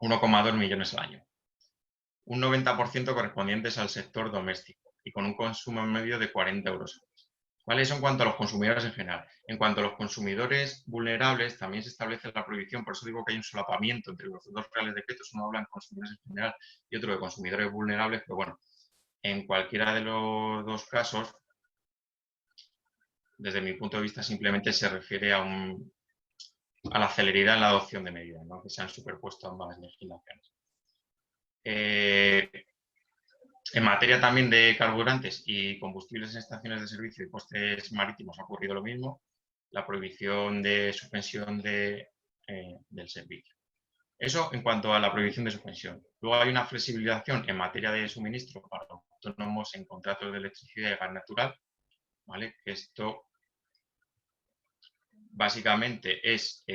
1,2 millones al año. Un 90% correspondientes al sector doméstico y con un consumo medio de 40 euros. ¿Vale? Eso en cuanto a los consumidores en general. En cuanto a los consumidores vulnerables, también se establece la prohibición, por eso digo que hay un solapamiento entre los dos reales decretos, uno habla de consumidores en general y otro de consumidores vulnerables, pero bueno, en cualquiera de los dos casos, desde mi punto de vista, simplemente se refiere a la celeridad en la adopción de medidas, ¿no? Que se han superpuesto ambas legislaciones. En materia también de carburantes y combustibles en estaciones de servicio y costes marítimos ha ocurrido lo mismo, la prohibición de suspensión del servicio. Eso en cuanto a la prohibición de suspensión. Luego hay una flexibilización en materia de suministro para autónomos en contratos de electricidad y gas natural, ¿vale? Esto básicamente es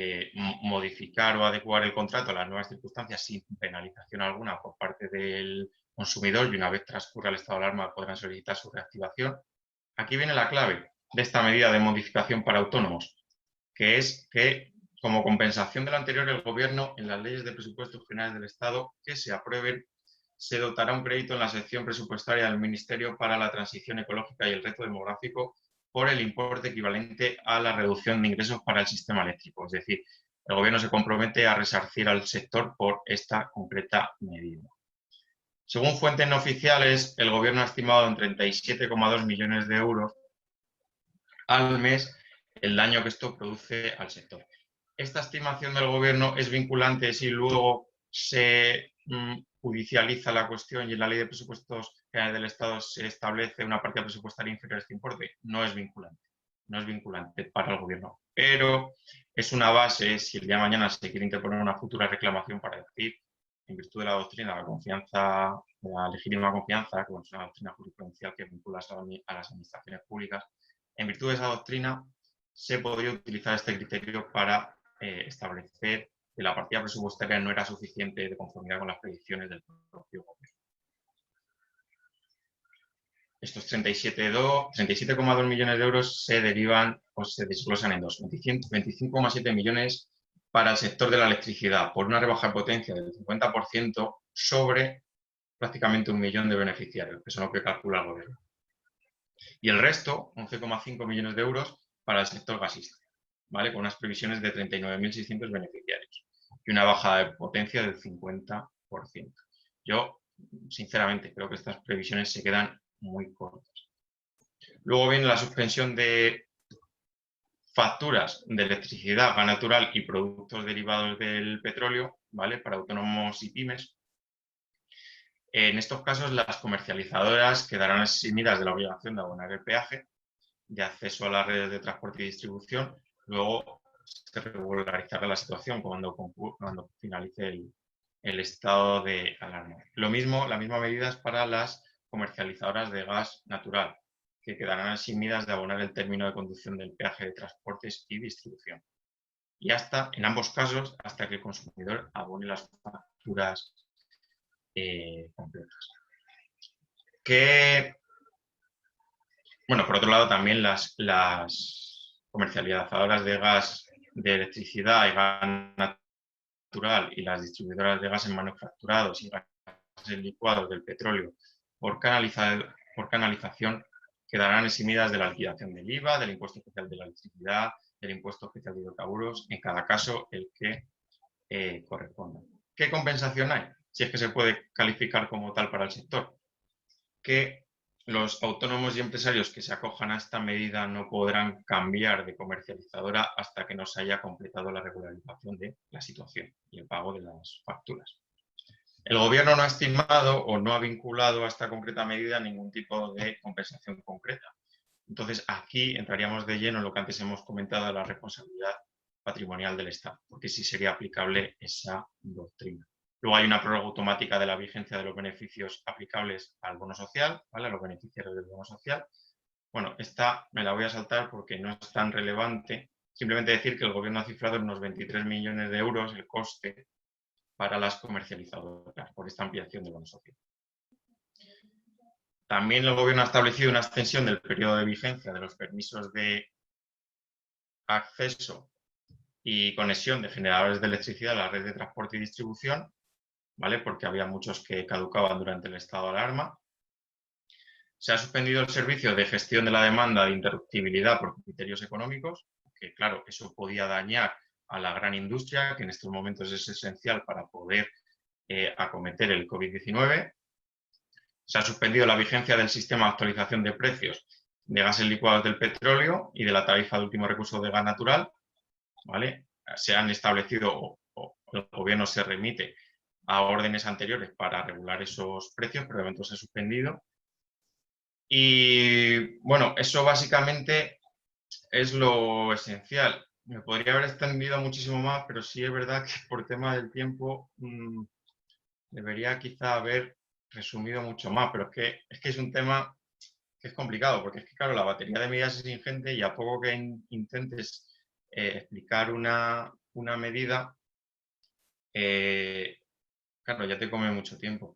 modificar o adecuar el contrato a las nuevas circunstancias sin penalización alguna por parte del consumidor y una vez transcurra el estado de alarma podrán solicitar su reactivación. Aquí viene la clave de esta medida de modificación para autónomos, que es que como compensación de lo anterior el Gobierno en las leyes de presupuestos generales del Estado que se aprueben se dotará un crédito en la sección presupuestaria del Ministerio para la Transición Ecológica y el Reto Demográfico por el importe equivalente a la reducción de ingresos para el sistema eléctrico. Es decir, el Gobierno se compromete a resarcir al sector por esta concreta medida. Según fuentes no oficiales, el Gobierno ha estimado en 37,2 millones de euros al mes el daño que esto produce al sector. Esta estimación del Gobierno es vinculante si luego se judicializa la cuestión y en la Ley de Presupuestos Generales del Estado se establece una partida presupuestaria inferior a este importe. No es vinculante. No es vinculante para el Gobierno. Pero es una base si el día de mañana se quiere interponer una futura reclamación para decir, en virtud de la doctrina, la confianza, la legítima confianza, que es una doctrina jurisprudencial que vincula a las administraciones públicas, en virtud de esa doctrina se podría utilizar este criterio para establecer que la partida presupuestaria no era suficiente de conformidad con las predicciones del propio Gobierno. Estos 37,2 millones de euros se derivan o se desglosan en dos. 25,7 millones para el sector de la electricidad, por una rebaja de potencia del 50% sobre prácticamente 1 millón de beneficiarios, que son lo que calcula el Gobierno. Y el resto, 11,5 millones de euros, para el sector gasista, ¿vale? Con unas previsiones de 39.600 beneficiarios y una baja de potencia del 50%. Yo, sinceramente, creo que estas previsiones se quedan muy cortas. Luego viene la suspensión de facturas de electricidad, gas natural y productos derivados del petróleo, ¿vale? Para autónomos y pymes. En estos casos, las comercializadoras quedarán eximidas de la obligación de abonar el peaje de acceso a las redes de transporte y distribución. Luego se regularizará la situación cuando finalice el estado de alarma. Lo mismo, la misma medida es para las comercializadoras de gas natural, que quedarán eximidas de abonar el término de conducción del peaje de transportes y distribución. Y en ambos casos, hasta que el consumidor abone las facturas completas. Bueno, por otro lado, también las comercializadoras de gas, de electricidad y gas natural y las distribuidoras de gases manufacturados y gases licuados del petróleo por canalización quedarán eximidas de la liquidación del IVA, del impuesto especial de la electricidad, del impuesto especial de hidrocarburos, en cada caso el que corresponda. ¿Qué compensación hay? Si es que se puede calificar como tal para el sector. Que los autónomos y empresarios que se acojan a esta medida no podrán cambiar de comercializadora hasta que no se haya completado la regularización de la situación y el pago de las facturas. El Gobierno no ha estimado o no ha vinculado a esta concreta medida ningún tipo de compensación concreta. Entonces, aquí entraríamos de lleno en lo que antes hemos comentado de la responsabilidad patrimonial del Estado, porque sí sería aplicable esa doctrina. Luego hay una prórroga automática de la vigencia de los beneficios aplicables al bono social, ¿vale? A los beneficiarios del bono social. Bueno, esta me la voy a saltar porque no es tan relevante. Simplemente decir que el Gobierno ha cifrado en unos 23 millones de euros el coste para las comercializadoras por esta ampliación del bono social. También el Gobierno ha establecido una extensión del periodo de vigencia de los permisos de acceso y conexión de generadores de electricidad a la red de transporte y distribución, ¿vale? Porque había muchos que caducaban durante el estado de alarma. Se ha suspendido el servicio de gestión de la demanda de interruptibilidad por criterios económicos, que claro, eso podía dañar a la gran industria, que en estos momentos es esencial para poder acometer el COVID-19. Se ha suspendido la vigencia del sistema de actualización de precios de gases licuados del petróleo y de la tarifa de último recurso de gas natural, ¿vale? Se han establecido, o el gobierno se remite a órdenes anteriores para regular esos precios, pero de momento se ha suspendido. Y bueno, eso básicamente es lo esencial. Me podría haber extendido muchísimo más, pero sí es verdad que por tema del tiempo debería quizá haber resumido mucho más, pero es que es un tema que es complicado, porque es que, claro, la batería de medidas es ingente y a poco que intentes explicar una medida, claro, ya te come mucho tiempo.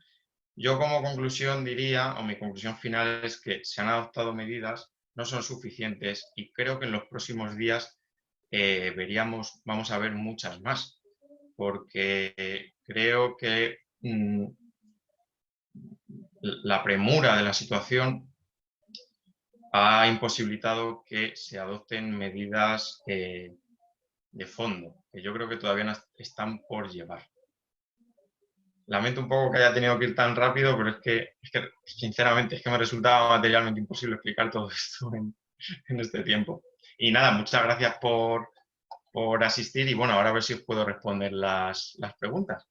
Yo como conclusión diría, o mi conclusión final es que se han adoptado medidas, no son suficientes y creo que en los próximos días vamos a ver muchas más, porque creo que la premura de la situación ha imposibilitado que se adopten medidas de fondo, que yo creo que todavía no están por llevar. Lamento un poco que haya tenido que ir tan rápido, pero es que sinceramente, es que me resultaba materialmente imposible explicar todo esto en este tiempo. Y nada, muchas gracias por asistir y bueno, ahora a ver si os puedo responder las preguntas.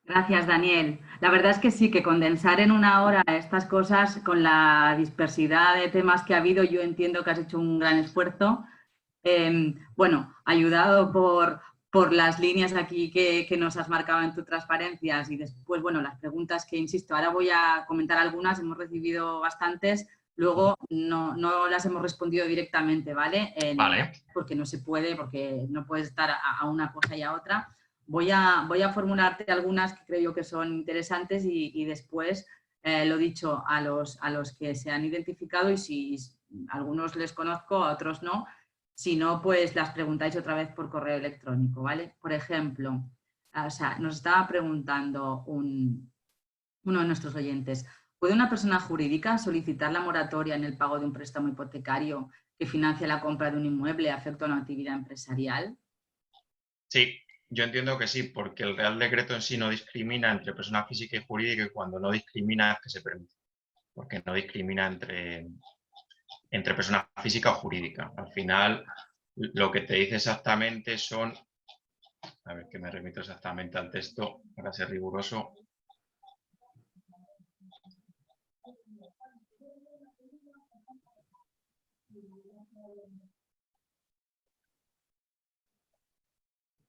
Gracias, Daniel. La verdad es que sí, que condensar en una hora estas cosas con la dispersidad de temas que ha habido, yo entiendo que has hecho un gran esfuerzo. Bueno, ayudado por las líneas aquí que nos has marcado en tus transparencias y después, bueno, las preguntas que, insisto, ahora voy a comentar algunas, hemos recibido bastantes, luego no las hemos respondido directamente, ¿vale? Vale. Porque no se puede, porque no puedes estar a una cosa y a otra. Voy a formularte algunas que creo yo que son interesantes y después, lo dicho, a los que se han identificado y si a algunos les conozco, a otros no, si no, pues las preguntáis otra vez por correo electrónico, ¿vale? Por ejemplo, o sea, nos estaba preguntando uno de nuestros oyentes, ¿puede una persona jurídica solicitar la moratoria en el pago de un préstamo hipotecario que financie la compra de un inmueble afecto a una actividad empresarial? Sí, yo entiendo que sí, porque el Real Decreto en sí no discrimina entre persona física y jurídica y cuando no discrimina es que se permite, porque no discrimina entre persona física o jurídica. Al final, lo que te dice exactamente son, a ver que me remito exactamente al texto para ser riguroso.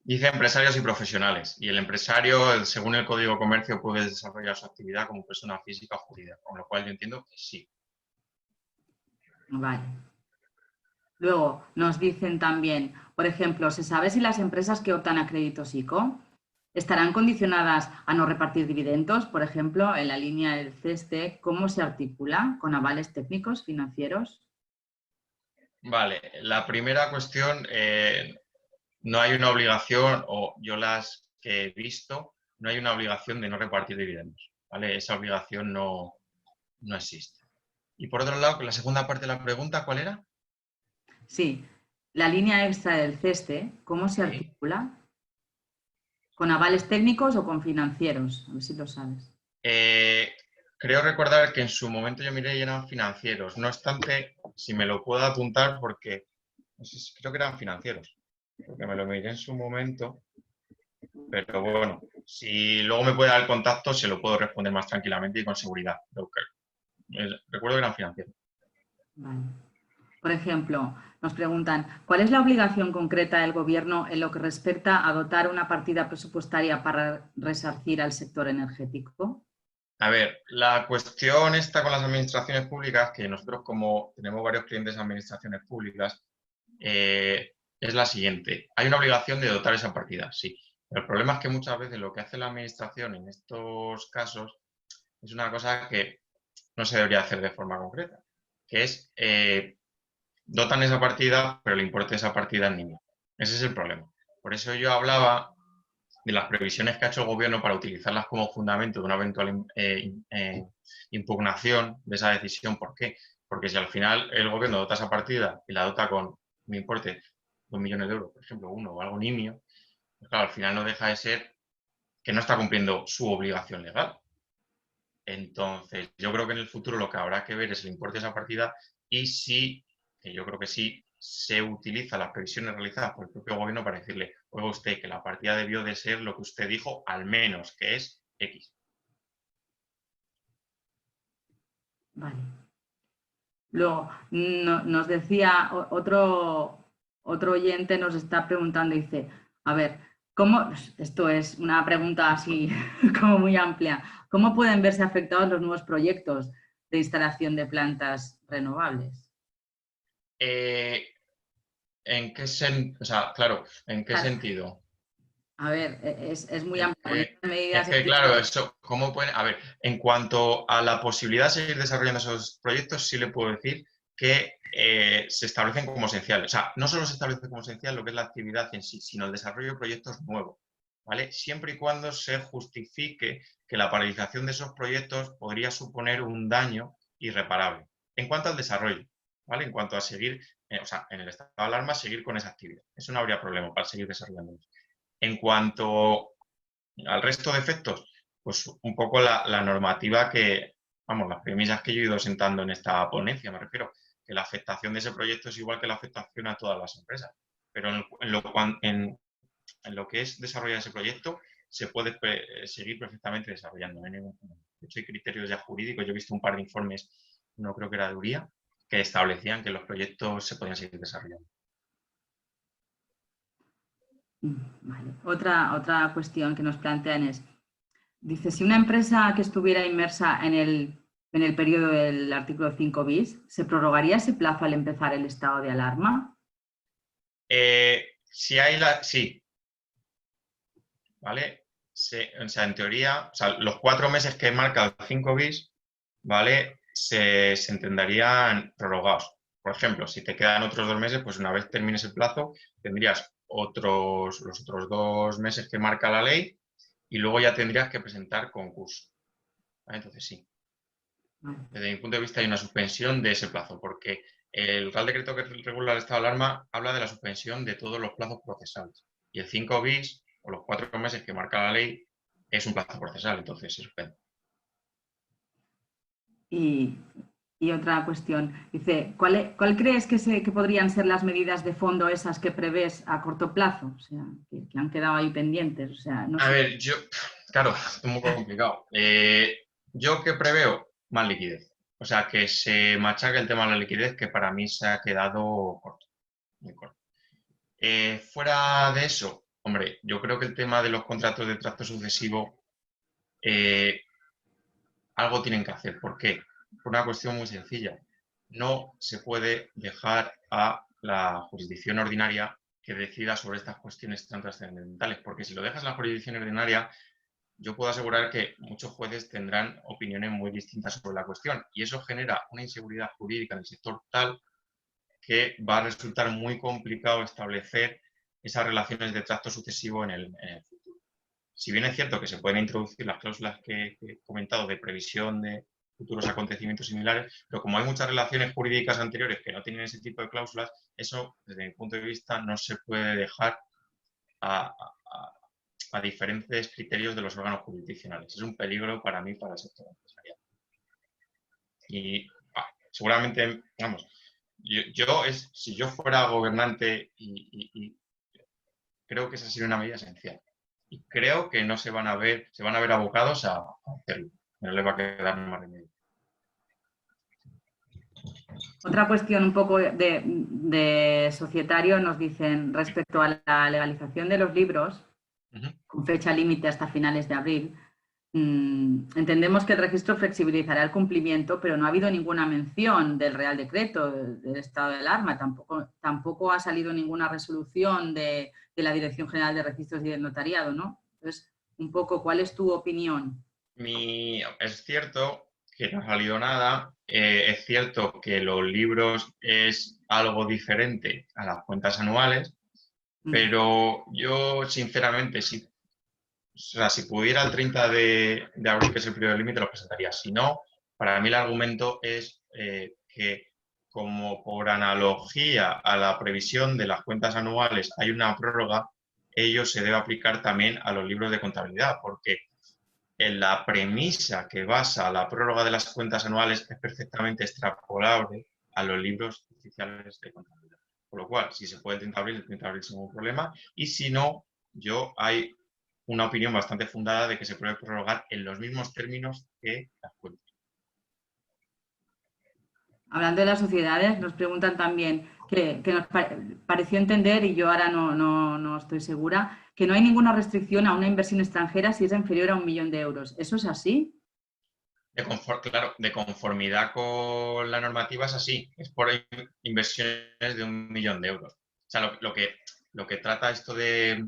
Dice empresarios y profesionales, y el empresario, según el Código de Comercio, puede desarrollar su actividad como persona física o jurídica, con lo cual yo entiendo que sí. Vale. Luego nos dicen también, por ejemplo, ¿se sabe si las empresas que optan a créditos ICO estarán condicionadas a no repartir dividendos? Por ejemplo, en la línea del CESTE, ¿cómo se articula? ¿Con avales técnicos, financieros? Vale, la primera cuestión, no hay una obligación, o yo las que he visto, no hay una obligación de no repartir dividendos, ¿vale? Esa obligación no existe. Y por otro lado, la segunda parte de la pregunta, ¿cuál era? Sí, la línea extra del CESTE, ¿cómo se Sí. articula? ¿Con avales técnicos o con financieros? A ver si lo sabes. Creo recordar que en su momento yo miré y eran financieros. No obstante, si me lo puedo apuntar porque creo que eran financieros, porque me lo miré en su momento. Pero bueno, si luego me puede dar el contacto, se lo puedo responder más tranquilamente y con seguridad. Recuerdo que eran financieros. Vale. Por ejemplo, nos preguntan, ¿cuál es la obligación concreta del Gobierno en lo que respecta a dotar una partida presupuestaria para resarcir al sector energético? A ver, la cuestión está con las administraciones públicas, que nosotros como tenemos varios clientes de administraciones públicas, es la siguiente. Hay una obligación de dotar esa partida, sí. Pero el problema es que muchas veces lo que hace la administración en estos casos es una cosa que no se debería hacer de forma concreta, que es dotan esa partida, pero el importe de esa partida es niño. Ese es el problema. Por eso yo hablaba de las previsiones que ha hecho el gobierno para utilizarlas como fundamento de una eventual impugnación de esa decisión. ¿Por qué? Porque si al final el gobierno dota esa partida y la dota con un importe 2 millones de euros, por ejemplo, uno o algo nimio, pues claro, al final no deja de ser que no está cumpliendo su obligación legal. Entonces, yo creo que en el futuro lo que habrá que ver es el importe de esa partida y si, que yo creo que sí, se utilizan las previsiones realizadas por el propio gobierno para decirle, oiga usted, que la partida debió de ser lo que usted dijo, al menos, que es X. Vale. Luego, nos decía otro oyente, nos está preguntando, dice, a ver, ¿cómo, esto es una pregunta así como muy amplia, ¿cómo pueden verse afectados los nuevos proyectos de instalación de plantas renovables? ¿En qué sentido? O sea, claro, ¿en qué Claro, sentido? a ver, es muy Es amplia. Con que, estas es medidas, que, claro, eso, ¿cómo pueden? A ver, en cuanto a la posibilidad de seguir desarrollando esos proyectos, sí le puedo decir que se establecen como esenciales. O sea, no solo se establece como esencial lo que es la actividad en sí, sino el desarrollo de proyectos nuevos, ¿vale? Siempre y cuando se justifique que la paralización de esos proyectos podría suponer un daño irreparable. En cuanto al desarrollo, ¿vale? En cuanto a seguir, o sea, en el estado de alarma, seguir con esa actividad. Eso no habría problema para seguir desarrollando. En cuanto al resto de efectos, pues un poco la normativa que, vamos, las premisas que yo he ido sentando en esta ponencia, me refiero, que la afectación de ese proyecto es igual que la afectación a todas las empresas. Pero en lo que es desarrollar ese proyecto, se puede seguir perfectamente desarrollando. No hay ningún problema. De hecho, hay criterios ya jurídicos. Yo he visto un par de informes, no creo que era de URIA, que establecían que los proyectos se podían seguir desarrollando. Vale. Otra cuestión que nos plantean es, dice, si una empresa que estuviera inmersa en el periodo del artículo 5 bis, ¿se prorrogaría ese plazo al empezar el estado de alarma? Si hay la... Sí, ¿vale? O sea, en teoría, o sea, los 4 meses que marca el 5 bis, ¿vale? Se entenderían prorrogados. Por ejemplo, si te quedan otros 2 meses, pues una vez termines el plazo, tendrías los otros 2 meses que marca la ley y luego ya tendrías que presentar concurso. ¿Vale? Entonces, sí. Desde mi punto de vista hay una suspensión de ese plazo, porque el Real Decreto que regula el estado de alarma habla de la suspensión de todos los plazos procesales. Y el 5 bis, o los 4 meses que marca la ley, es un plazo procesal, entonces se suspende. Y, y otra cuestión, dice, ¿cuál crees que podrían ser las medidas de fondo esas que prevés a corto plazo? O sea, que han quedado ahí pendientes. O sea, no A sé. ver, claro, es muy complicado. Yo que preveo más liquidez. O sea, que se machaque el tema de la liquidez, que para mí se ha quedado corto, muy corto. Fuera de eso, hombre, yo creo que el tema de los contratos de tracto sucesivo algo tienen que hacer. ¿Por qué? Por una cuestión muy sencilla. No se puede dejar a la jurisdicción ordinaria que decida sobre estas cuestiones tan trascendentales, porque si lo dejas a la jurisdicción ordinaria, yo puedo asegurar que muchos jueces tendrán opiniones muy distintas sobre la cuestión y eso genera una inseguridad jurídica en el sector tal que va a resultar muy complicado establecer esas relaciones de tracto sucesivo en el futuro. Si bien es cierto que se pueden introducir las cláusulas que he comentado de previsión de futuros acontecimientos similares, pero como hay muchas relaciones jurídicas anteriores que no tienen ese tipo de cláusulas, eso, desde mi punto de vista, no se puede dejar a, a diferentes criterios de los órganos jurisdiccionales. Es un peligro para mí, para el sector empresarial. Y seguramente, vamos, si yo fuera gobernante y creo que esa sería una medida esencial. Y creo que no se van a ver abocados a hacerlo. No les va a quedar más remedio. Otra cuestión un poco de societario nos dicen respecto a la legalización de los libros, con fecha límite hasta finales de abril. Entendemos que el registro flexibilizará el cumplimiento, pero no ha habido ninguna mención del Real Decreto, del estado de alarma, tampoco ha salido ninguna resolución de la Dirección General de Registros y del Notariado, ¿no? Entonces, un poco, ¿cuál es tu opinión? Es cierto que no ha salido nada, es cierto que los libros es algo diferente a las cuentas anuales, Pero yo, sinceramente, si pudiera el 30 de abril, que es el periodo límite, lo presentaría. Si no, para mí el argumento es que, como por analogía a la previsión de las cuentas anuales hay una prórroga, ello se debe aplicar también a los libros de contabilidad, porque en la premisa que basa la prórroga de las cuentas anuales es perfectamente extrapolable a los libros oficiales de contabilidad. Por lo cual, si se puede el 30 de abril sin ningún problema, y si no, hay una opinión bastante fundada de que se puede prorrogar en los mismos términos que las cuentas. Hablando de las sociedades, nos preguntan también que nos pareció entender, y yo ahora no estoy segura, que no hay ninguna restricción a una inversión extranjera si es inferior a 1 millón de euros. ¿Eso es así? Claro, de conformidad con la normativa es así, es por inversiones de 1 millón de euros. O sea, lo que trata esto de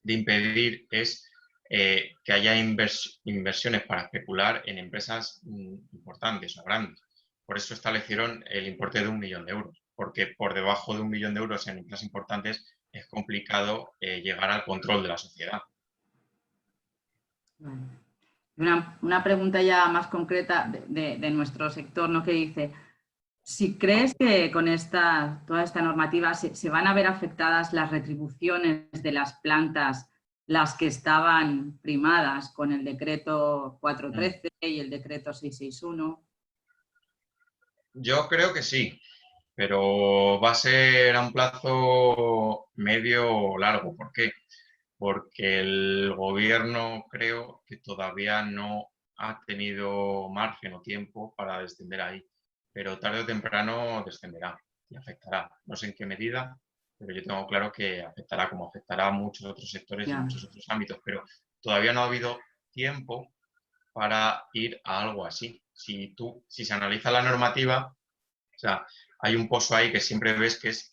impedir es que haya inversiones para especular en empresas importantes o grandes. Por eso establecieron el importe de 1 millón de euros, porque por debajo de 1 millón de euros en empresas importantes es complicado llegar al control de la sociedad. Una pregunta ya más concreta de nuestro sector, ¿no? Que dice, si crees que con toda esta normativa se van a ver afectadas las retribuciones de las plantas, las que estaban primadas con el decreto 413 y el decreto 661. Yo creo que sí, pero va a ser a un plazo medio o largo. ¿Por qué? Porque el gobierno creo que todavía no ha tenido margen o tiempo para descender ahí, pero tarde o temprano descenderá y afectará. No sé en qué medida, pero yo tengo claro que afectará, como afectará a muchos otros sectores y Ya. muchos otros ámbitos, pero todavía no ha habido tiempo para ir a algo así. Si se analiza la normativa, o sea, hay un pozo ahí que siempre ves que es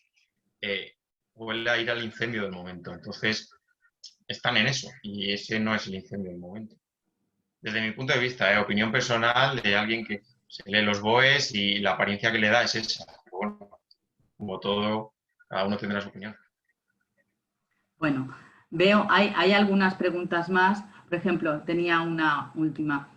huele a ir al incendio del momento. Entonces, están en eso y ese no es el incendio del momento. Desde mi punto de vista, opinión personal de alguien que se lee los BOEs y la apariencia que le da es esa. Pero bueno, como todo, cada uno tendrá su opinión. Bueno, hay algunas preguntas más. Por ejemplo, tenía una última.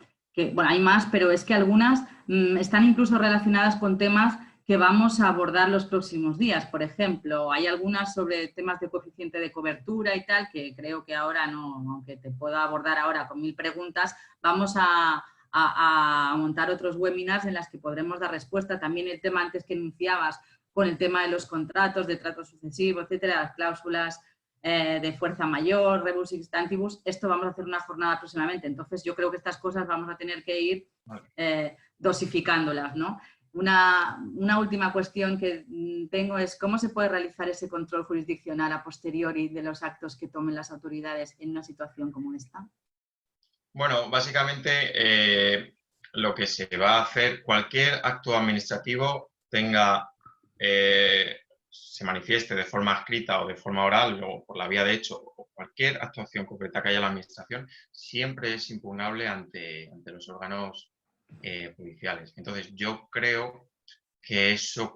Bueno, hay más, pero es que algunas están incluso relacionadas con temas que vamos a abordar los próximos días. Por ejemplo, hay algunas sobre temas de coeficiente de cobertura y tal, que creo que ahora no, aunque te puedo abordar ahora con 1000 preguntas, vamos a montar otros webinars en las que podremos dar respuesta. También el tema antes que enunciabas con el tema de los contratos, de trato sucesivo, etcétera, las cláusulas de fuerza mayor, rebus instantibus, esto vamos a hacer una jornada próximamente. Entonces, yo creo que estas cosas vamos a tener que ir dosificándolas, ¿no? Una última cuestión que tengo es ¿cómo se puede realizar ese control jurisdiccional a posteriori de los actos que tomen las autoridades en una situación como esta? Bueno, básicamente lo que se va a hacer, cualquier acto administrativo se manifieste de forma escrita o de forma oral o por la vía de hecho, o cualquier actuación concreta que haya en la administración, siempre es impugnable ante los órganos judiciales. Entonces, yo creo que eso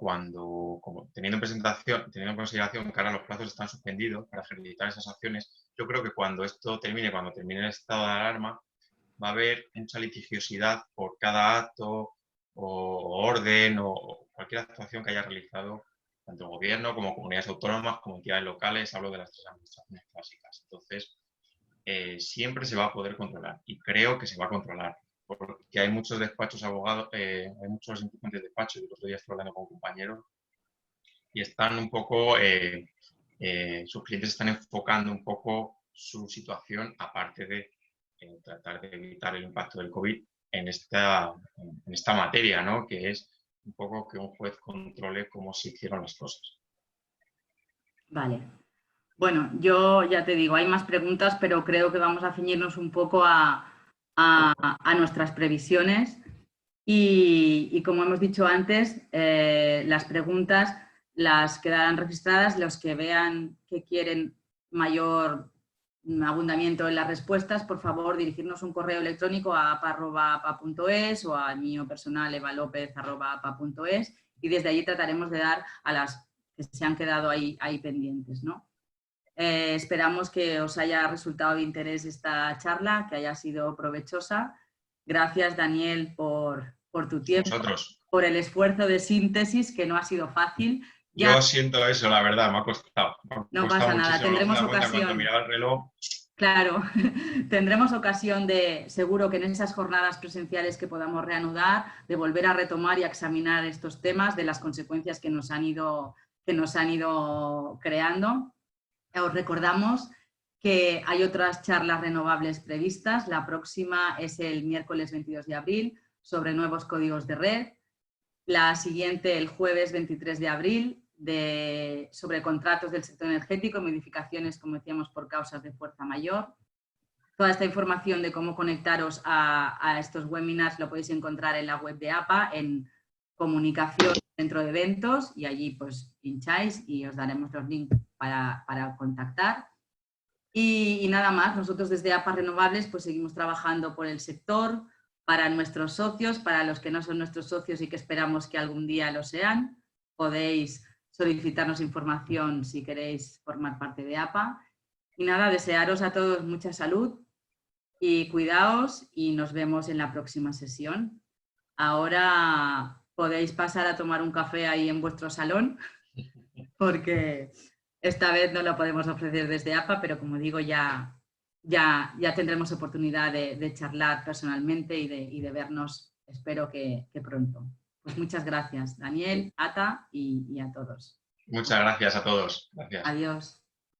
teniendo en consideración que ahora los plazos están suspendidos para ejercitar esas acciones, yo creo que cuando termine el estado de alarma, va a haber mucha litigiosidad por cada acto o orden o cualquier actuación que haya realizado tanto el gobierno como comunidades autónomas, como entidades locales, hablo de las 3 administraciones clásicas. Entonces, siempre se va a poder controlar y creo que se va a controlar porque hay muchos despachos abogados, hay muchos importantes despachos, el otro día estoy hablando con compañeros y están un poco, sus clientes están enfocando un poco su situación aparte de tratar de evitar el impacto del COVID en esta materia, ¿no? Que es un poco que un juez controle cómo se hicieron las cosas. Vale. Bueno, yo ya te digo, hay más preguntas, pero creo que vamos a ceñirnos un poco a nuestras previsiones y como hemos dicho antes, las preguntas las quedarán registradas. Los que vean que quieren mayor abundamiento en las respuestas, por favor dirigirnos un correo electrónico a apa@apa.es o al mío personal evalopez@apa.es y desde allí trataremos de dar a las que se han quedado ahí pendientes, ¿no? Esperamos que os haya resultado de interés esta charla, que haya sido provechosa. Gracias, Daniel, por tu tiempo, Vosotros. por el esfuerzo de síntesis, que no ha sido fácil. Yo siento eso, la verdad, me ha costado. No pasa nada, tendremos ocasión. Cuando miraba el reloj... Claro, tendremos ocasión de, seguro que en esas jornadas presenciales que podamos reanudar, de volver a retomar y a examinar estos temas, de las consecuencias que nos han ido creando. Os recordamos que hay otras charlas renovables previstas. La próxima es el miércoles 22 de abril sobre nuevos códigos de red. La siguiente el jueves 23 de abril sobre contratos del sector energético y modificaciones, como decíamos, por causas de fuerza mayor. Toda esta información de cómo conectaros a estos webinars lo podéis encontrar en la web de APA, en comunicación dentro de eventos, y allí pues pincháis y os daremos los links para contactar. Y nada más, nosotros desde APA Renovables pues seguimos trabajando por el sector, para nuestros socios, para los que no son nuestros socios y que esperamos que algún día lo sean. Podéis solicitarnos información si queréis formar parte de APA. Y nada, desearos a todos mucha salud y cuidaos, y nos vemos en la próxima sesión. Ahora podéis pasar a tomar un café ahí en vuestro salón, porque esta vez no lo podemos ofrecer desde APA, pero como digo, ya tendremos oportunidad de charlar personalmente y de vernos, espero que pronto. Pues muchas gracias, Daniel, Ata y a todos. Muchas gracias a todos. Gracias. Adiós.